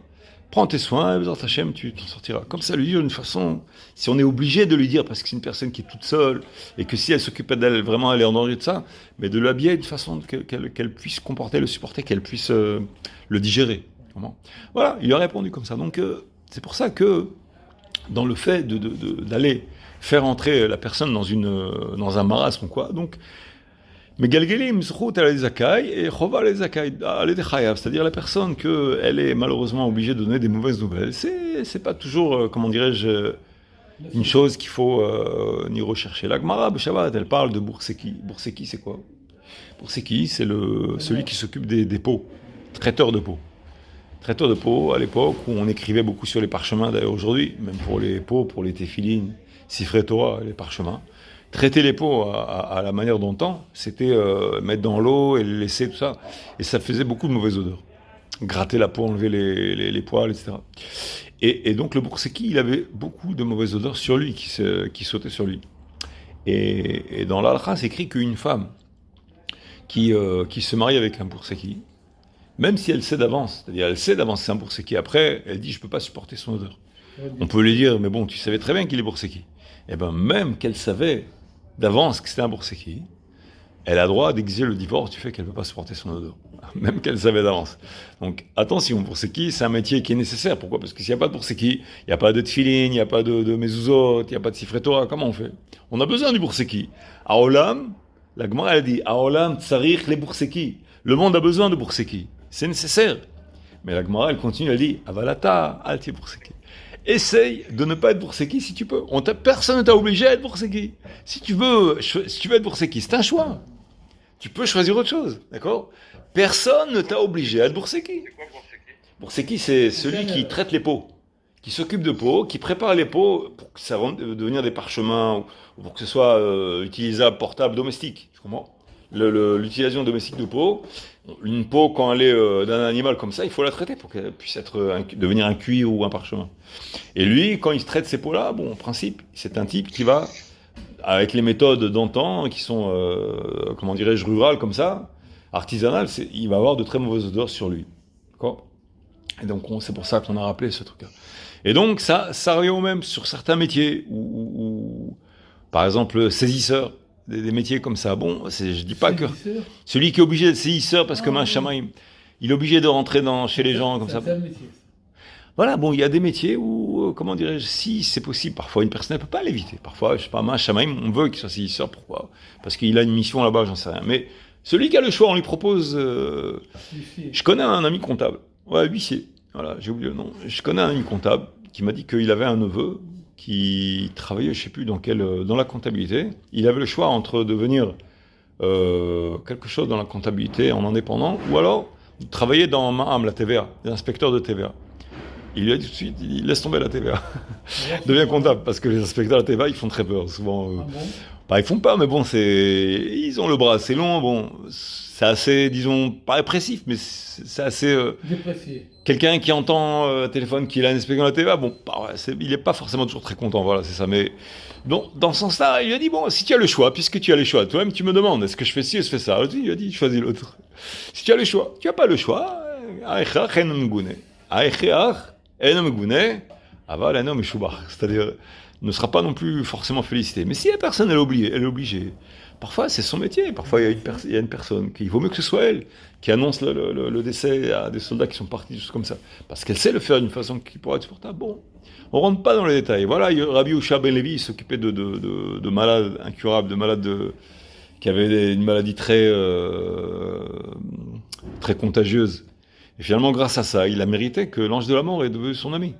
Prends tes soins, dans ta chaîne, tu t'en sortiras. Comme ça, lui dire d'une façon, si on est obligé de lui dire, parce que c'est une personne qui est toute seule, et que si elle s'occupe d'elle, vraiment elle est en danger de ça, mais de l'habiller d'une façon qu'elle puisse comporter, le supporter, qu'elle puisse le digérer. Voilà, il a répondu comme ça. Donc, c'est pour ça que, dans le fait d'aller faire entrer la personne dans un marasme ou quoi, donc, Megalgelim zchut al zakai et chova al zakai al chayav, c'est-à-dire la personne qu'elle est malheureusement obligée de donner des mauvaises nouvelles. C'est pas toujours, comment dirais-je, une chose qu'il faut ni rechercher. La Gemara, Shabbat, elle parle de Bourseki. Bourseki, c'est quoi? Bourseki, c'est celui qui s'occupe des pots, traiteur de pots. Traiteur de pots, à l'époque où on écrivait beaucoup sur les parchemins, d'ailleurs aujourd'hui, même pour les pots, pour les téphilines, Sifrei Torah, les parchemins. Traiter les pots à la manière d'antan, c'était mettre dans l'eau et les laisser, tout ça. Et ça faisait beaucoup de mauvaises odeurs. Gratter la peau, enlever les poils, etc. Et donc le Bourseki, il avait beaucoup de mauvaises odeurs sur lui, qui sautaient sur lui. Et dans l'Alakha, c'est écrit qu'une femme qui se marie avec un Bourseki, même si elle sait d'avance, c'est-à-dire elle sait d'avance c'est un Bourseki, après elle dit je ne peux pas supporter son odeur. On peut lui dire mais bon tu savais très bien qu'il est Bourseki. Et bien même qu'elle savait d'avance que c'était un Bourseki, elle a droit d'exiger le divorce du fait qu'elle ne peut pas supporter son odeur. Même qu'elle savait d'avance. Donc attention, Bourseki, c'est un métier qui est nécessaire. Pourquoi? Parce que s'il n'y a pas de Bourseki, il n'y a pas de tefilin, il n'y a pas de mezuzot, il n'y a pas de Sifrei Torah, comment on fait? On a besoin du Bourseki. À Olam, la Gemara elle dit, à Olam tsarich les Bourseki. Le monde a besoin de Bourseki. C'est nécessaire. Mais la Gemara elle continue, elle dit, avalata, alti Bourseki. Essaye de ne pas être Bourseki si tu peux. Personne ne t'a obligé à être Bourseki. Si tu veux être Bourseki, c'est un choix. Tu peux choisir autre chose, d'accord? Personne ne t'a obligé à être Bourseki. C'est quoi Bourseki? Bourseki, c'est celui qui traite les pots, qui s'occupe de pots, qui prépare les pots pour que ça devenir des parchemins, ou pour que ce soit utilisable, portable, domestique. Tu comprends? L'utilisation domestique de peau, une peau quand elle est d'un animal comme ça, il faut la traiter pour qu'elle puisse devenir un cuir ou un parchemin. Et lui, quand il traite ces peaux-là, bon, en principe, c'est un type qui va, avec les méthodes d'antan, qui sont, comment dirais-je, rurales comme ça, artisanales, il va avoir de très mauvaises odeurs sur lui. D'accord? Et donc, c'est pour ça qu'on a rappelé ce truc-là. Et donc, ça revient au même sur certains métiers, où par exemple, saisisseur. Des métiers comme ça. Bon, je dis pas que celui qui est obligé d'être saisisseur parce que Shamaim, il est obligé de rentrer chez les gens comme ça. C'est un métier. Voilà, bon, il y a des métiers où, comment dirais-je, si c'est possible, parfois une personne ne peut pas l'éviter. Parfois, je sais pas, Shamaim, on veut qu'il soit saisisseur, pourquoi? Parce qu'il a une mission là-bas, j'en sais rien. Mais celui qui a le choix, on lui propose. Je connais un ami comptable, ouais, huissier. Voilà, j'ai oublié le nom. Je connais un ami comptable qui m'a dit qu'il avait un neveu qui travaillait, je ne sais plus dans la comptabilité. Il avait le choix entre devenir quelque chose dans la comptabilité en indépendant, ou alors travailler dans Ma'am, la TVA, l'inspecteur de TVA. Il lui a dit tout de suite, il laisse tomber la TVA. Devient comptable, parce que les inspecteurs de TVA, ils font très peur, souvent. Ils font pas, mais bon, ils ont le bras assez long, bon, c'est assez, disons, pas répressif, mais c'est assez... Déprécié. Quelqu'un qui entend téléphone qu'il a un inspecteur de la TVA, bon, il n'est pas forcément toujours très content, voilà, c'est ça. Mais donc, dans ce sens-là, il a dit, bon, si tu as le choix, puisque tu as le choix, toi-même tu me demandes, est-ce que je fais ci, est-ce que je fais ça? Il a dit, choisis l'autre. Si tu as le choix, tu n'as pas le choix, c'est-à-dire, ne sera pas non plus forcément félicité. Mais si la personne elle est obligée, parfois c'est son métier, parfois il y a une personne, qu'il vaut mieux que ce soit elle, qui annonce le décès à des soldats qui sont partis, juste comme ça, parce qu'elle sait le faire d'une façon qui pourra être supportable. Bon, on rentre pas dans les détails. Voilà, Rabbi Yehoshua ben Levi s'occupait de malades incurables, de malades qui avaient une maladie très contagieuse. Et finalement, grâce à ça, il a mérité que l'ange de la mort est devenu son ami.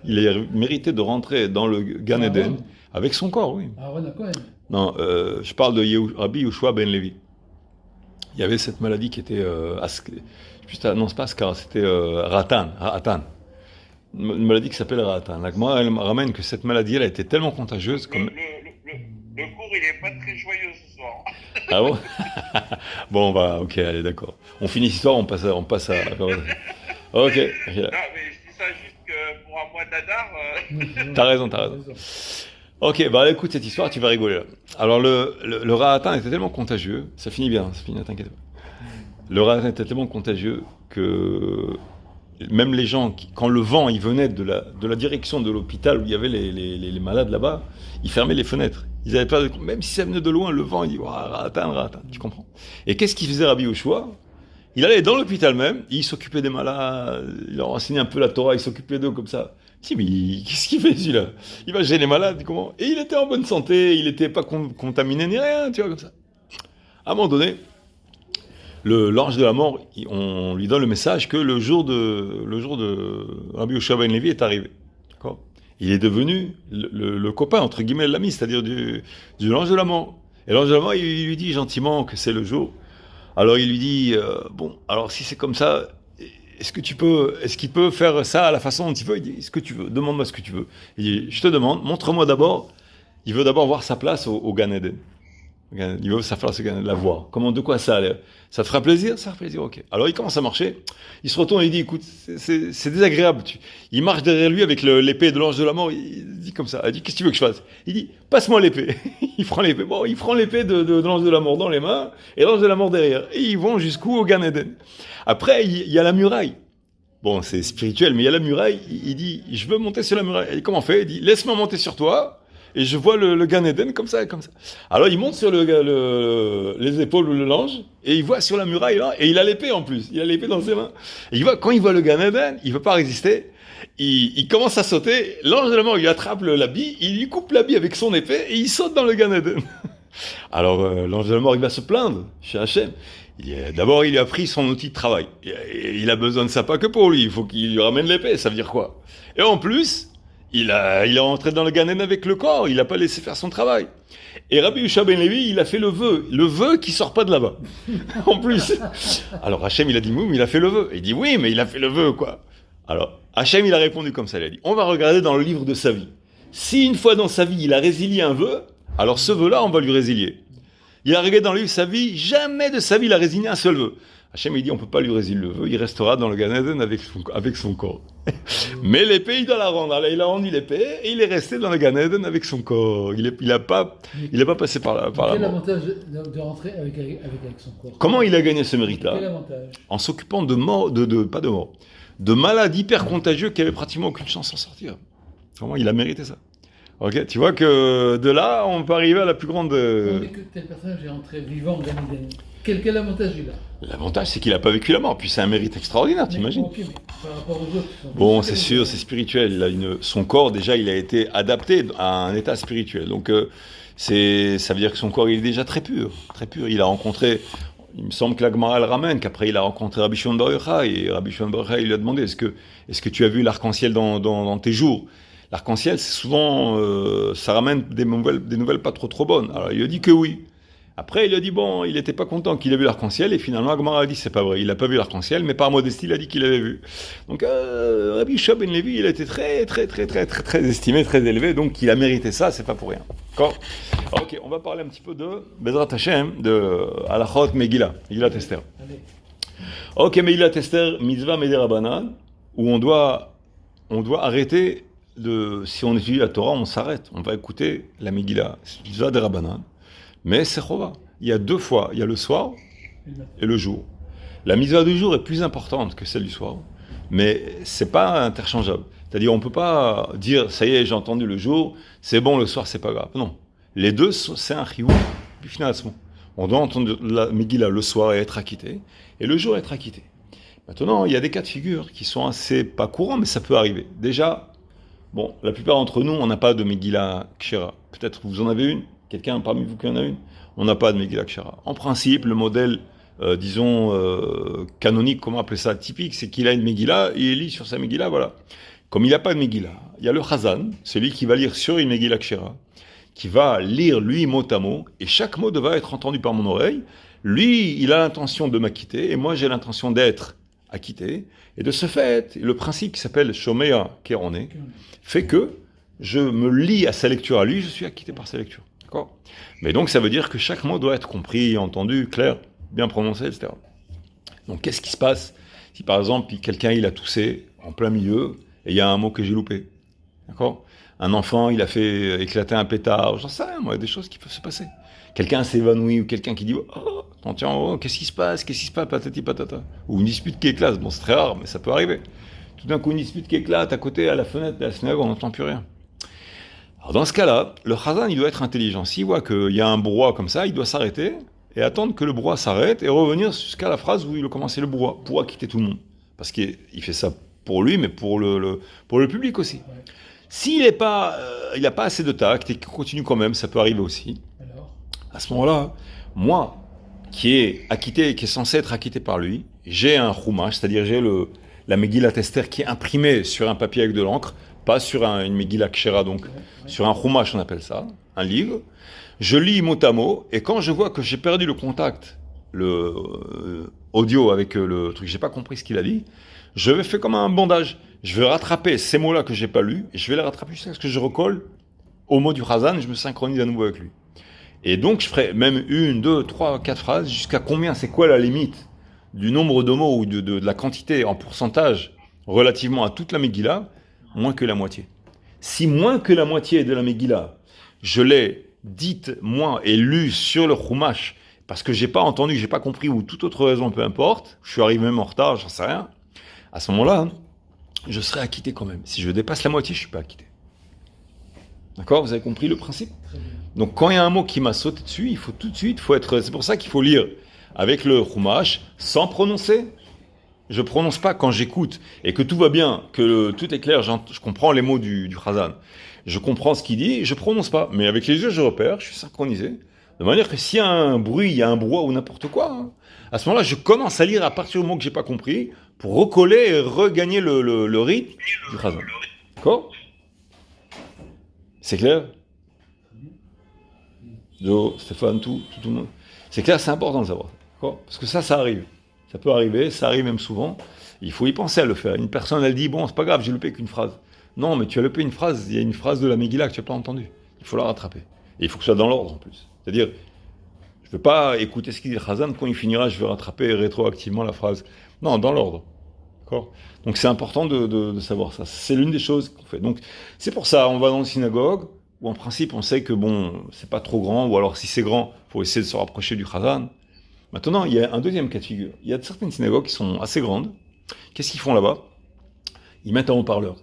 Il a mérité de rentrer dans le Gan Eden avec son corps, oui. Aaron Cohen. Non, je parle de Rabbi Yehoshua ben Levi. Il y avait cette maladie qui était... non, c'est pas Ascara, c'était Ratan. Une maladie qui s'appelle Ratan. La Gemara, elle ramène que cette maladie, elle a été tellement contagieuse... Le cours, il n'est pas très joyeux ce soir. Ah bon? Bon, bah, ok, allez, d'accord. On finit cette histoire, on passe à... Ok. Non, mais je dis ça juste que pour un mois d'Adar... T'as raison. Ok, bah écoute cette histoire, tu vas rigoler là. Alors le Ratan était tellement contagieux, ça finit bien, t'inquiète pas. Le Ratan était tellement contagieux que même les gens, quand le vent il venait de la direction de l'hôpital où il y avait les malades là-bas, ils fermaient les fenêtres. Ils avaient pas, même si ça venait de loin, le vent, il dit Ratan, tu comprends. Et qu'est-ce qu'il faisait Rabbi Yehoshua? Il allait dans l'hôpital même, il s'occupait des malades, il leur enseignait un peu la Torah, il s'occupait d'eux comme ça. Si, mais qu'est-ce qu'il fait celui-là? Il va gêner les malades, comment? Et il était en bonne santé, il n'était pas contaminé ni rien, tu vois, comme ça. À un moment donné, l'ange de la mort, on lui donne le message que le jour de Rabbi Yehoshua ben Levi est arrivé. D'accord? Il est devenu le copain, entre guillemets, l'ami, c'est-à-dire du l'ange de la mort. Et l'ange de la mort, il lui dit gentiment que c'est le jour. Alors il lui dit, bon, alors si c'est comme ça, est-ce qu'il peut faire ça à la façon dont il veut? Il dit, ce que tu veux, demande-moi ce que tu veux. Il dit, je te demande, montre-moi d'abord. Il veut d'abord voir sa place au Gan Eden. Il veut sa place au Gan Eden, la voir. Comment, de quoi ça a l'air? Ça te fera plaisir? Ça fera plaisir, ok. Alors il commence à marcher, il se retourne et il dit, écoute, c'est désagréable. Il marche derrière lui avec l'épée de l'ange de la mort, il dit comme ça, il dit, qu'est-ce que tu veux que je fasse? Il dit, passe-moi l'épée. Il prend l'épée. Bon, il prend l'épée de l'ange de la mort dans les mains, et l'ange de la mort derrière. Et ils vont jusqu'où? Au Gan Eden. Après, il y a la muraille. Bon, c'est spirituel, mais il y a la muraille. Il dit, je veux monter sur la muraille. Et comment on fait? Il dit, laisse-moi monter sur toi, et je vois le Gan Eden comme ça. Alors il monte sur les épaules de l'ange, et il voit sur la muraille là, et il a l'épée en plus. Il a l'épée dans ses mains. Et quand il voit le Gan Eden, il ne veut pas résister. Il commence à sauter. L'ange de la mort, il attrape l'habit, il lui coupe l'habit avec son épée, et il saute dans le Gan Eden. Alors l'ange de la mort, il va se plaindre chez Hachem. D'abord, il a pris son outil de travail. Il a besoin de ça pas que pour lui. Il faut qu'il lui ramène l'épée. Ça veut dire quoi? Et en plus, il est rentré dans le Gan Eden avec le corps. Il n'a pas laissé faire son travail. Et Rabbi Yehoshua ben Levi, il a fait le vœu qui sort pas de là-bas. En plus. Alors Hachem, il a dit, il a fait le vœu. Il dit, oui, mais il a fait le vœu, quoi. Alors Hachem, il a répondu comme ça. Il a dit, on va regarder dans le livre de sa vie. Si une fois dans sa vie, il a résilié un vœu, alors ce vœu-là, on va lui résilier. Il a regardé dans le livre de sa vie, jamais de sa vie il a résilié un seul vœu. Hachem il dit on ne peut pas lui résilier le vœu, il restera dans le Gan Eden avec son corps. Mais l'épée il doit la rendre. Alors, il a rendu l'épée et il est resté dans le Gan Eden avec son corps. Il n'a pas passé par la mort. Quel avantage de rentrer avec son corps? Comment il a gagné ce mérite-là? Quel avantage? En s'occupant de malades hyper contagieux qui n'avaient pratiquement aucune chance d'en sortir. Comment il a mérité ça? Ok, tu vois que de là, on peut arriver à la plus grande... Tandis que tel personnage est entré vivant au Gan Eden. Quel avantage il a? L'avantage, c'est qu'il n'a pas vécu la mort. Puis c'est un mérite extraordinaire, t'imagines? Ok, mais par rapport aux autres... Bon, c'est sûr, c'est spirituel. Son corps, déjà, il a été adapté à un état spirituel. Donc, ça veut dire que son corps, il est déjà très pur. Très pur. Il a rencontré... Il me semble que la Gemara le ramène, qu'après il a rencontré Rabbi Shimon Bar Yochai, et Rabbi Shimon Bar Yochai, il lui a demandé est-ce que tu as vu l'arc-en-ciel dans tes jours? L'arc-en-ciel, c'est souvent, ça ramène des nouvelles pas trop bonnes. Alors il a dit que oui. Après, il a dit bon, il n'était pas content qu'il ait vu l'arc-en-ciel, et finalement, Gemara a dit c'est pas vrai, il n'a pas vu l'arc-en-ciel, mais par modestie, il a dit qu'il l'avait vu. Donc, Rabbi Yehoshua ben Levi, il a été très estimé, très élevé, donc il a mérité ça, c'est pas pour rien. D'accord? Ok, on va parler un petit peu de Bezrat Hashem, de Halachot Megillah Esther. Ok, Megillah Esther, mitzvah Midirabanan, où on doit arrêter si on étudie la Torah, on s'arrête, on va écouter la Megillah, mitzvah de Rabbanan, mais c'est chova. Il y a 2 fois, il y a le soir et le jour. La mitzvah du jour est plus importante que celle du soir, mais c'est pas interchangeable. C'est-à-dire, on ne peut pas dire, ça y est, j'ai entendu le jour, c'est bon, le soir, c'est pas grave. Non. Les deux, c'est un chiyuv, puis finalement. On doit entendre la Megillah le soir et être acquitté, et le jour être acquitté. Maintenant, il y a des cas de figure qui sont assez, pas courants, mais ça peut arriver. Déjà, bon, la plupart d'entre nous, on n'a pas de Megillah Kshera. Peut-être vous en avez une, quelqu'un parmi vous qui en a une. On n'a pas de Megillah Kshera. En principe, le modèle, canonique, comment appeler ça, typique, c'est qu'il a une Megillah, et il lit sur sa Megillah, voilà. Comme il n'a pas de Megillah, il y a le Chazan, celui qui va lire sur une Megillah Kshera, qui va lire, lui, mot à mot, et chaque mot devra être entendu par mon oreille. Lui, il a l'intention de m'acquitter, et moi, j'ai l'intention d'être acquitté. Et de ce fait, le principe qui s'appelle Shomea Keroné fait que je me lie à sa lecture à lui, je suis acquitté par sa lecture. D'accord ? Mais donc, ça veut dire que chaque mot doit être compris, entendu, clair, bien prononcé, etc. Donc, qu'est-ce qui se passe si, par exemple, quelqu'un, il a toussé en plein milieu, et il y a un mot que j'ai loupé ? D'accord ? Un enfant, il a fait éclater un pétard, j'en sais rien, moi, il y a des choses qui peuvent se passer. Quelqu'un s'est évanoui, ou quelqu'un qui dit « Oh, tiens, oh, qu'est-ce qui se passe, patati patata ?» Ou une dispute qui éclate, bon, c'est très rare, mais ça peut arriver. Tout d'un coup, une dispute qui éclate à côté, à la fenêtre de la synagogue, on n'entend plus rien. Alors, dans ce cas-là, le chazan, il doit être intelligent. S'il voit qu'il y a un brouhaha comme ça, il doit s'arrêter et attendre que le brouhaha s'arrête et revenir jusqu'à la phrase où il a commencé le brouhaha, pour acquitter tout le monde. Parce qu'il fait ça pour lui, mais pour le public aussi. Ouais. S'il n'a pas assez de tact et qu'il continue quand même, ça peut arriver aussi. Alors, à ce moment-là, moi, qui est acquitté, qui est censé être acquitté par lui, j'ai un chumash, c'est-à-dire j'ai la Megillat Esther qui est imprimée sur un papier avec de l'encre, pas sur une Megillah Kshera, donc sur un chumash on appelle ça, un livre. Je lis mot à mot, et quand je vois que j'ai perdu le contact, audio avec le truc, j'ai pas compris ce qu'il a dit, je vais faire comme un bandage. Je vais rattraper ces mots-là que j'ai pas lus, et je vais les rattraper jusqu'à ce que je recolle au mot du Chazan, et je me synchronise à nouveau avec lui. Et donc je ferai même 1, 2, 3, 4 phrases, jusqu'à combien, c'est quoi la limite du nombre de mots ou de la quantité en pourcentage relativement à toute la Megillah, moins que la moitié. Si moins que la moitié de la Megillah, je l'ai dite, moi, et lue sur le Chumash, parce que j'ai pas entendu, j'ai pas compris, ou toute autre raison, peu importe, je suis arrivé même en retard, j'en sais rien, à ce moment-là, je serai acquitté quand même. Si je dépasse la moitié, je suis pas acquitté. D'accord ? Vous avez compris le principe ? Donc quand il y a un mot qui m'a sauté dessus, il faut tout de suite, c'est pour ça qu'il faut lire avec le Chumash, sans prononcer. Je prononce pas quand j'écoute, et que tout va bien, que tout est clair, je comprends les mots du Chazan. Je comprends ce qu'il dit, je prononce pas. Mais avec les yeux, je repère, je suis synchronisé. De manière que s'il y a un bruit, il y a un brouhaha ou n'importe quoi, à ce moment-là, je commence à lire à partir du mot que j'ai pas compris, pour recoller et regagner le rythme du Chazan. D'accord ? C'est clair ? Joe, Stéphane, tout le monde. C'est clair, c'est important de savoir. D'accord ? Parce que ça arrive. Ça peut arriver, ça arrive même souvent. Il faut y penser à le faire. Une personne, elle dit, bon, c'est pas grave, j'ai loupé qu'une phrase. Non, mais tu as loupé une phrase, il y a une phrase de la Megillah que tu n'as pas entendue. Il faut la rattraper. Et il faut que ce soit dans l'ordre en plus. C'est-à-dire, je ne veux pas écouter ce qu'il dit le Chazan, quand il finira, je vais rattraper rétroactivement la phrase. Non, dans l'ordre. D'accord ? Donc c'est important de savoir ça. C'est l'une des choses qu'on fait. Donc c'est pour ça, on va dans une synagogue, où en principe on sait que bon, c'est pas trop grand, ou alors si c'est grand, il faut essayer de se rapprocher du Chazan. Maintenant, il y a un deuxième cas de figure. Il y a certaines synagogues qui sont assez grandes. Qu'est-ce qu'ils font là-bas ? Ils mettent un haut-parleur.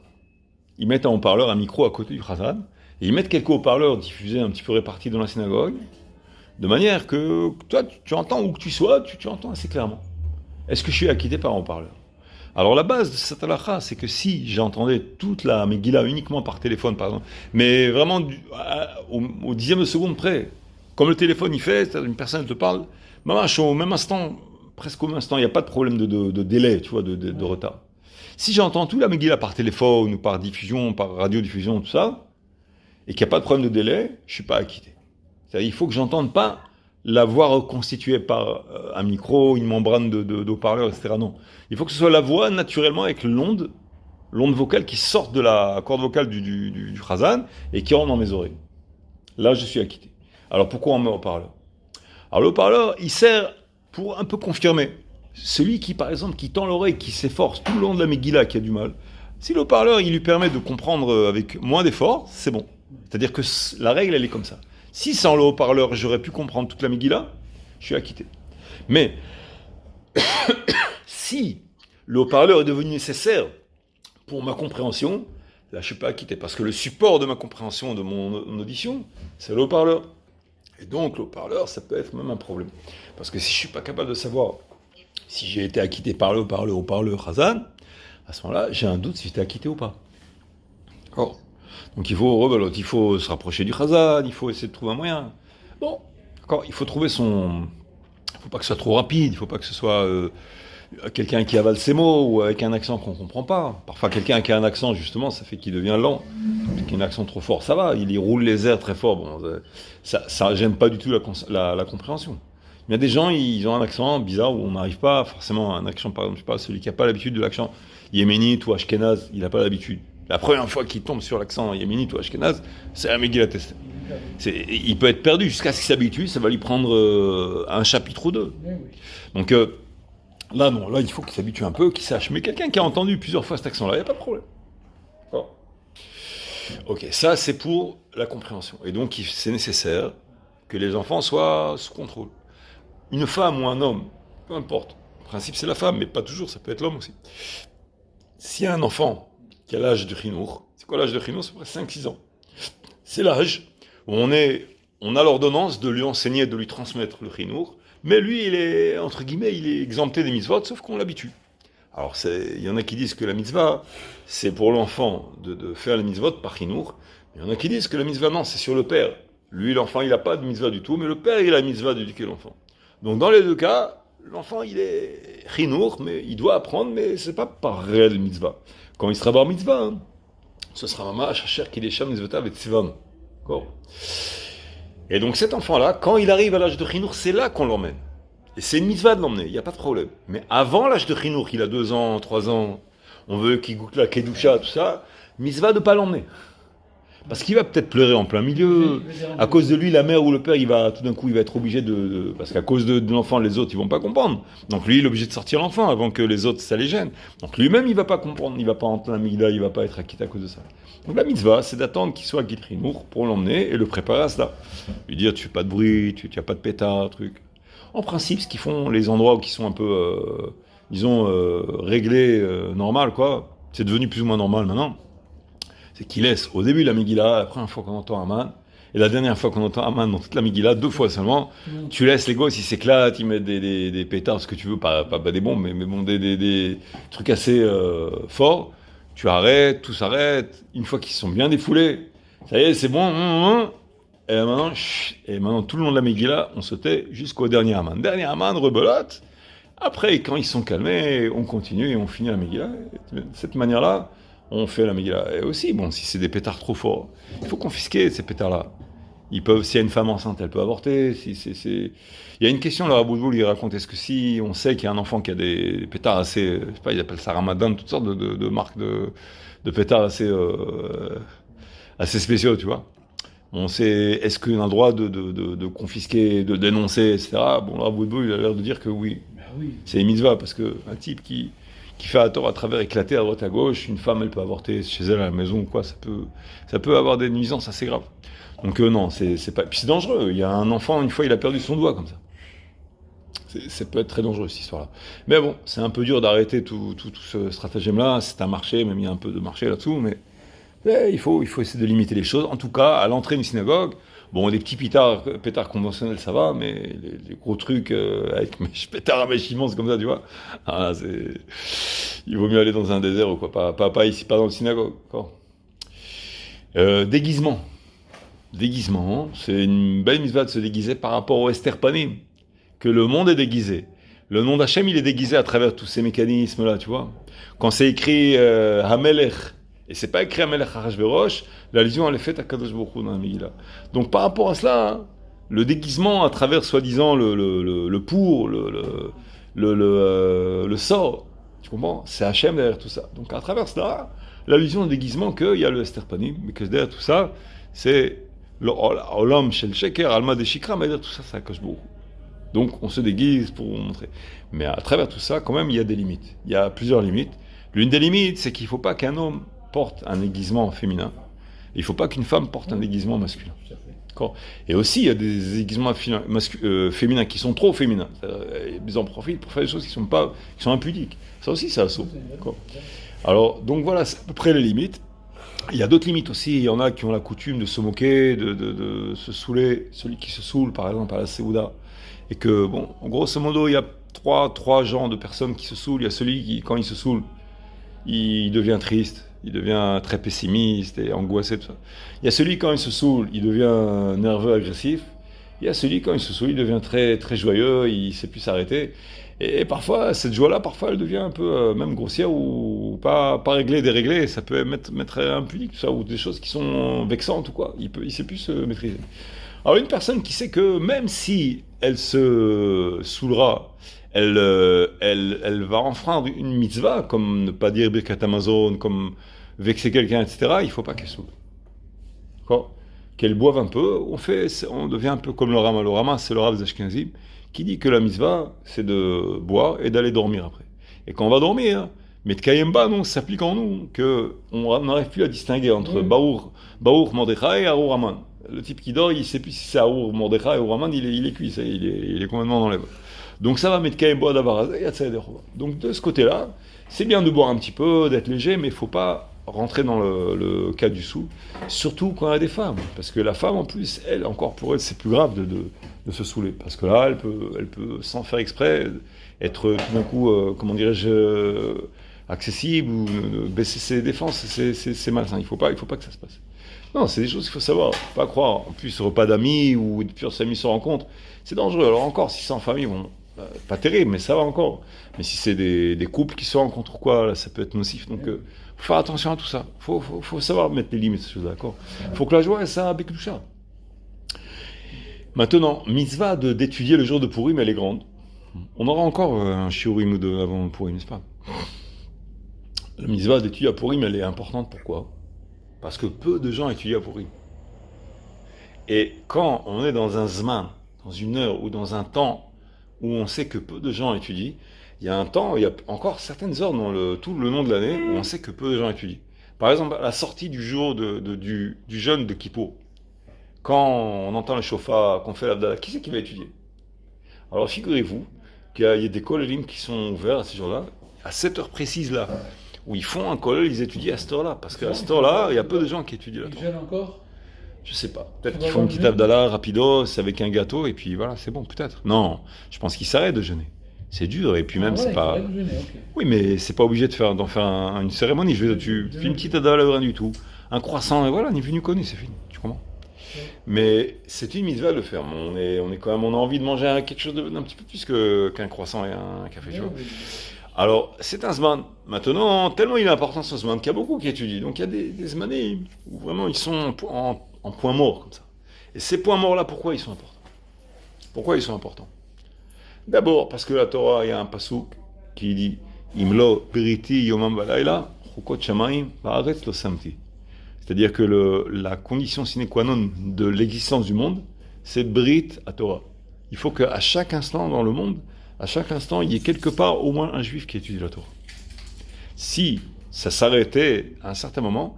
Ils mettent un haut-parleur, un micro à côté du Chazan, et ils mettent quelques haut-parleurs diffusés un petit peu répartis dans la synagogue, de manière que toi, tu entends où que tu sois, tu entends assez clairement. Est-ce que je suis acquitté par un haut-parleur ? Alors la base de cette halakha, c'est que si j'entendais toute la Megillah uniquement par téléphone, par exemple, mais vraiment au dixième de seconde près, comme le téléphone il fait, une personne te parle, au même instant, presque au même instant, il n'y a pas de problème de délai, tu vois, de retard. Si j'entends tout la Megillah par téléphone ou par diffusion, par radiodiffusion, tout ça, et qu'il n'y a pas de problème de délai, je ne suis pas acquitté. C'est-à-dire il faut que j'entende pas la voix reconstituée par un micro, une membrane de haut-parleur, etc. Non. Il faut que ce soit la voix naturellement avec l'onde vocale qui sort de la corde vocale du Chazan et qui rentre dans mes oreilles. Là, je suis acquitté. Alors pourquoi on met haut-parleur ? Alors le haut-parleur, il sert pour un peu confirmer. Celui qui, par exemple, qui tend l'oreille, qui s'efforce tout le long de la Megillah, qui a du mal, si le haut-parleur, il lui permet de comprendre avec moins d'effort, c'est bon. C'est-à-dire que la règle, elle est comme ça. Si sans le haut-parleur, j'aurais pu comprendre toute la Megillah, je suis acquitté. Mais si le haut-parleur est devenu nécessaire pour ma compréhension, là je suis pas acquitté, parce que le support de ma compréhension, de mon audition, c'est le haut-parleur. Et donc le haut-parleur, ça peut être même un problème. Parce que si je suis pas capable de savoir si j'ai été acquitté par le haut-parleur Hazan, à ce moment-là, j'ai un doute si j'étais acquitté ou pas. D'accord. Donc il faut rebelote, il faut se rapprocher du Hazan, il faut essayer de trouver un moyen. Bon, d'accord, il faut trouver son... Il faut pas que ce soit trop rapide, il faut pas que ce soit quelqu'un qui avale ses mots ou avec un accent qu'on comprend pas. Parfois quelqu'un qui a un accent, justement, ça fait qu'il devient lent. Qui a un accent trop fort, ça va, il y roule les airs très fort, bon, ça gêne pas du tout la compréhension. Il y a des gens, ils ont un accent bizarre où on n'arrive pas forcément à un accent, par exemple, je sais pas, celui qui n'a pas l'habitude de l'accent yéménite ou ashkénaze, il n'a pas l'habitude. La première fois qu'il tombe sur l'accent yéménite ou ashkénaze, c'est la Megillat Esther. Il peut être perdu jusqu'à ce qu'il s'habitue, ça va lui prendre un chapitre ou deux. Donc là, non, là, il faut qu'il s'habitue un peu, qu'il sache. Mais quelqu'un qui a entendu plusieurs fois cet accent-là, il n'y a pas de problème. D'accord. Ok, ça c'est pour la compréhension. Et donc c'est nécessaire que les enfants soient sous contrôle. Une femme ou un homme, peu importe. En principe c'est la femme, mais pas toujours, ça peut être l'homme aussi. S'il y a un enfant qui a l'âge de Chinour, c'est quoi l'âge de Chinour? C'est près de 5-6 ans. C'est l'âge où on a l'ordonnance de lui enseigner, de lui transmettre le Chinour, mais lui il est, entre guillemets, il est exempté des mitzvot, sauf qu'on l'habitue. Alors, il y en a qui disent que la mitzvah, c'est pour l'enfant de faire la mitzvot par chinour. Il y en a qui disent que la mitzvah, non, c'est sur le père. Lui, l'enfant, il n'a pas de mitzvah du tout, mais le père, il a la mitzvah d'éduquer l'enfant. Donc, dans les deux cas, l'enfant, il est chinour, mais il doit apprendre, mais c'est pas par réel mitzvah. Quand il sera bar mitzvah, hein, ce sera mamash, asher kidesham mitzvotav et tzivam. D'accord. Et donc, cet enfant-là, quand il arrive à l'âge de chinour, c'est là qu'on l'emmène. Et c'est une mitzvah de l'emmener, il n'y a pas de problème. Mais avant l'âge de Chinour, qu'il a 2 ans, 3 ans, on veut qu'il goûte la Kedusha, tout ça, mitzvah de ne pas l'emmener. Parce qu'il va peut-être pleurer en plein milieu. À cause de lui, la mère ou le père, tout d'un coup, il va être obligé parce qu'à cause de l'enfant, les autres, ils vont pas comprendre. Donc lui, il est obligé de sortir l'enfant avant que les autres, ça les gêne. Donc lui-même, il va pas comprendre, il va pas entendre la Megillah, il va pas être acquitté à cause de ça. Donc la mitzvah, c'est d'attendre qu'il soit acquitté Chinour pour l'emmener et le préparer à cela. Lui dire, tu fais pas de bruit, tu n'as pas de pétard, truc. En principe, ce qu'ils font, les endroits où ils sont un peu, réglés, normal, quoi, c'est devenu plus ou moins normal maintenant, c'est qu'ils laissent au début la Megillah, la première fois qu'on entend Aman, et la dernière fois qu'on entend Aman dans toute la Megillah, 2 fois seulement, tu laisses les gosses, ils s'éclatent, ils mettent des pétards, ce que tu veux, pas des bombes, mais bon, des trucs assez forts, tu arrêtes, tout s'arrête, une fois qu'ils sont bien défoulés, ça y est, c'est bon, et maintenant, tout le long de la Megillah, on se tait jusqu'au dernier Aman. Dernier Aman, rebelote. Après, quand ils sont calmés, on continue et on finit la Megillah. De cette manière-là, on fait la Megillah. Et aussi, bon, si c'est des pétards trop forts, il faut confisquer ces pétards-là. S'il y a une femme enceinte, elle peut avorter. Il y a une question, là, à Boudboul, il raconte, est-ce que si on sait qu'il y a un enfant qui a des pétards assez, je sais pas, ils appellent ça Ramadan, toutes sortes de marques de pétards assez spéciaux, tu vois. On sait, est-ce qu'on a le droit de confisquer, de dénoncer, etc. Bon, là, Boudboul, il a l'air de dire que oui. Oui. C'est une mitzvah, parce qu'un type qui fait à tort à travers éclater à droite à gauche, une femme, elle peut avorter chez elle à la maison ou quoi, ça peut avoir des nuisances assez graves. Donc non, c'est pas... Puis c'est dangereux, il y a un enfant, une fois, il a perdu son doigt, comme ça. Ça peut être très dangereux, cette histoire-là. Mais bon, c'est un peu dur d'arrêter tout ce stratagème-là, c'est un marché, même il y a un peu de marché là-dessous, mais il faut essayer de limiter les choses. En tout cas, à l'entrée d'une synagogue, bon, des petits pétards conventionnels, ça va, mais les gros trucs avec pétards à mèche immense comme ça, tu vois, il vaut mieux aller dans un désert ou quoi, pas ici, pas dans le synagogue. Déguisement. Déguisement, c'est une belle mitzvah de se déguiser par rapport au Esther Panim, que le monde est déguisé. Le nom d'Hachem, il est déguisé à travers tous ces mécanismes-là, tu vois. Quand c'est écrit Hamelech, et c'est pas écrit Hamelech Achashverosh, l'allusion elle est faite à Kadosh Baruch Hu dans la Megillah. Donc par rapport à cela, hein, le déguisement à travers soi-disant le pour, le sort, tu comprends? C'est Hachem derrière tout ça. Donc à travers cela, l'allusion au déguisement qu'il y a le Esther Panim, mais que derrière tout ça, c'est l'Olam Shel Sheker, Alma de Shikra, mais derrière tout ça, c'est Akadosh Baruch Hu. Donc on se déguise pour montrer. Mais à travers tout ça, quand même, il y a des limites. Il y a plusieurs limites. L'une des limites, c'est qu'il ne faut pas qu'un homme porte un déguisement féminin. Il ne faut pas qu'une femme porte un déguisement masculin. D'accord. Et aussi, il y a des déguisements féminins qui sont trop féminins. Ils en profitent pour faire des choses qui sont impudiques. Ça aussi, c'est assaut. Alors, donc voilà, c'est à peu près les limites. Il y a d'autres limites aussi. Il y en a qui ont la coutume de se moquer, de se saouler. Celui qui se saoule, par exemple, à la Séouda. Et que, bon, en grosso modo, il y a trois genres de personnes qui se saoulent. Il y a celui qui, quand il se saoule, il devient triste, il devient très pessimiste et angoissé, tout ça. Il y a celui, quand il se saoule, il devient nerveux, agressif. Il y a celui, quand il se saoule, il devient très, très joyeux, il ne sait plus s'arrêter. Et parfois, cette joie-là, parfois, elle devient un peu même grossière ou pas réglée, déréglée. Ça peut mettre impudique, tout ça, ou des choses qui sont vexantes ou quoi. Il sait plus se maîtriser. Alors, une personne qui sait que même si elle se saoulera, elle va enfreindre une mitzvah, comme ne pas dire Birkat Amazon, comme vexer quelqu'un, etc., il ne faut pas qu'elle saoule. D'accord ? Qu'elle boive un peu, on devient un peu comme le Rama. Le Rama, c'est le Rav Zashkenazim, qui dit que la mitzvah, c'est de boire et d'aller dormir après. Et quand on va dormir, mais de Kayemba, non, ça s'applique en nous, qu'on n'arrive plus à distinguer entre Baour Mordechai et Arour Haman. Le type qui dort, il ne sait plus si c'est Arour Mordechai ou Haman, il est cuit, il est complètement dans les voies. Donc ça va mettre Kayemba d'Avaraz, et Yatzah. Donc de ce côté-là, c'est bien de boire un petit peu, d'être léger, mais il ne faut pas rentrer dans le cas du sou, surtout quand il y a des femmes, parce que la femme en plus, elle, encore pour elle, c'est plus grave de se saouler, parce que là, elle peut sans faire exprès, être tout d'un coup, comment dirais-je, accessible, ou baisser ses défenses, c'est malsain, il faut pas que ça se passe. Non, c'est des choses qu'il faut savoir, faut pas croire. En plus, repas d'amis, ou plusieurs amis se rencontrent, c'est dangereux. Alors encore, si c'est en famille, bon, pas terrible, mais ça va encore. Mais si c'est des couples qui se rencontrent ou quoi, là, ça peut être nocif, donc faut faire attention à tout ça. Faut savoir mettre les limites, ces choses, d'accord. Faut que la joie, ça avec tout ça. Maintenant, mitzvah d'étudier le jour de Purim, elle est grande. On aura encore un shiurim ou deux avant Purim, n'est-ce pas? La mitzvah d'étudier à Purim, elle est importante. Pourquoi? Parce que peu de gens étudient à Purim. Et quand on est dans un zman, dans une heure ou dans un temps où on sait que peu de gens étudient, il y a un temps, il y a encore certaines heures dans tout le long de l'année où on sait que peu de gens étudient. Par exemple, à la sortie du jour du jeûne de Kippour, quand on entend le chauffard, qu'on fait l'Abdallah, qui c'est qui va étudier? Alors figurez-vous qu'il y a des kollèles qui sont ouverts à ces jours-là, à cette heure précise là, où ils font un kollèle, ils étudient à cette heure-là, parce qu'à cette heure-là, il y a peu de gens qui étudient la Ils Torah. jeûnent encore? Je sais pas. Peut-être qu'ils font une petite Abdallah rapidos avec un gâteau, et puis voilà, c'est bon, peut-être. Non, je pense qu'ils s'arrêtent de jeûner. C'est dur, et puis même, c'est pas... Jeûner, okay. Oui, mais c'est pas obligé d'en faire une cérémonie. Je veux dire, tu fais une petite Abdallah, rien du tout. Un croissant, et voilà, ni vu ni connu, c'est fini. Tu comprends? Mais c'est une mitzvah de le faire. On est quand même, on a envie de manger quelque chose d'un petit peu plus qu'un croissant et un café chaud. Alors, c'est un zman. Maintenant, tellement il est important ce zman qu'il y a beaucoup qui étudient. Donc, il y a des zmanim où vraiment ils sont en point mort, comme ça. Et ces points morts-là, pourquoi ils sont importants? Pourquoi ils sont importants? D'abord, parce que la Torah, il y a un pasouk qui dit Imlo beriti yomam balayla, chukot shamayim ba'aretz lo samti. C'est-à-dire que la condition sine qua non de l'existence du monde, c'est Brit à Torah. Il faut qu'à chaque instant dans le monde, à chaque instant, il y ait quelque part au moins un juif qui étudie la Torah. Si ça s'arrêtait à un certain moment,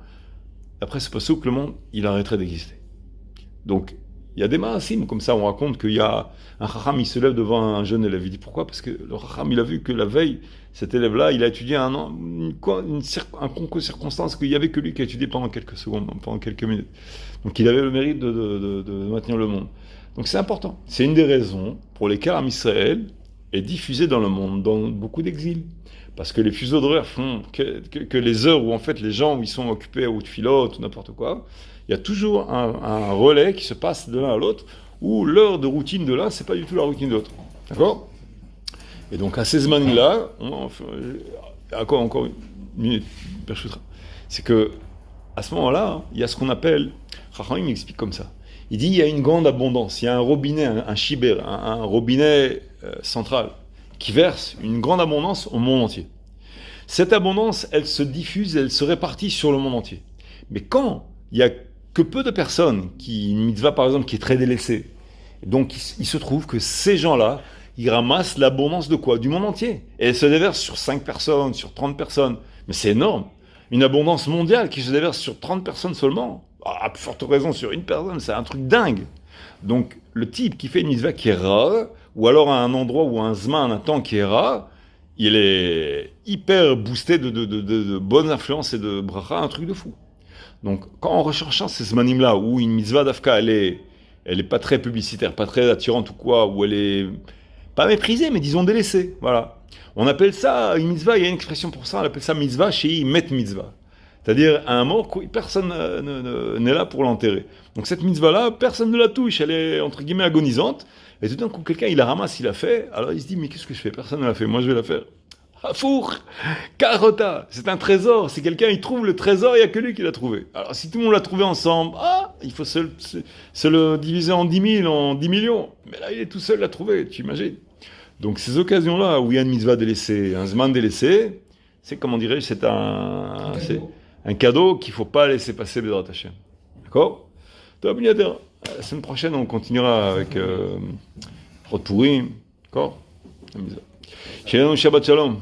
après ce passage, le monde, il arrêterait d'exister. Donc, il y a des maasim, comme ça, on raconte qu'il y a un chacham, il se lève devant un jeune élève. Il dit pourquoi? Parce que le chacham, il a vu que la veille, cet élève-là, il a étudié un concours de circonstances qu'il n'y avait que lui qui a étudié pendant quelques secondes, pendant quelques minutes. Donc, il avait le mérite de maintenir le monde. Donc, c'est important. C'est une des raisons pour lesquelles Am Israël est diffusé dans le monde, dans beaucoup d'exils. Parce que les fuseaux d'horaire font que les heures où, en fait, les gens où ils sont occupés au tfilot ou n'importe quoi, il y a toujours un relais qui se passe de l'un à l'autre, où l'heure de routine de l'un, c'est pas du tout la routine de l'autre. D'accord? Et donc, à ces semaines-là, encore une minute, c'est que, à ce moment-là, il y a ce qu'on appelle, Chachamim explique comme ça. Il dit, il y a une grande abondance, il y a un robinet, un chiber, un robinet central, qui verse une grande abondance au monde entier. Cette abondance, elle se diffuse, elle se répartit sur le monde entier. Mais quand il y a que peu de personnes, une mitzvah par exemple qui est très délaissée, donc il se trouve que ces gens-là, ils ramassent l'abondance de quoi? Du monde entier. Et elle se déverse sur 5 personnes, sur 30 personnes. Mais c'est énorme. Une abondance mondiale qui se déverse sur 30 personnes seulement. À plus forte raison sur une personne, c'est un truc dingue. Donc le type qui fait une mitzvah qui est rare, ou alors à un endroit ou un zman, un temps qui est rare, il est hyper boosté de bonnes influences et de bracha, un truc de fou. Donc, quand on recherche ces zmanim-là, où une mitzvah d'Afka, elle est pas très publicitaire, pas très attirante ou quoi, où elle est pas méprisée, mais disons délaissée, voilà. On appelle ça, une mitzvah, il y a une expression pour ça, on appelle ça mitzvah chez met mitzvah. C'est-à-dire un mort, personne n'est là pour l'enterrer. Donc cette mitzvah-là, personne ne la touche, elle est entre guillemets agonisante, et tout d'un coup quelqu'un il la ramasse, il la fait, alors il se dit mais qu'est-ce que je fais? Personne ne l'a fait, moi je vais la faire. Hafour, Karota, c'est un trésor, si quelqu'un il trouve le trésor, il n'y a que lui qui l'a trouvé. Alors si tout le monde l'a trouvé ensemble, il faut se le diviser en 10 000, en 10 millions, mais là il est tout seul à trouver, tu imagines? Donc ces occasions-là où il y a une mitzvah délaissée, un zman délaissé, c'est comment dirais-je, c'est un cadeau qu'il ne faut pas laisser passer Bédrat Hashem. D'accord? La semaine prochaine, on continuera avec Rot Purim. D'accord? Shalom, Shabbat Shalom.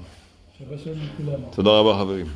Shabbat Shalom לכולם. תודה רבה חברים.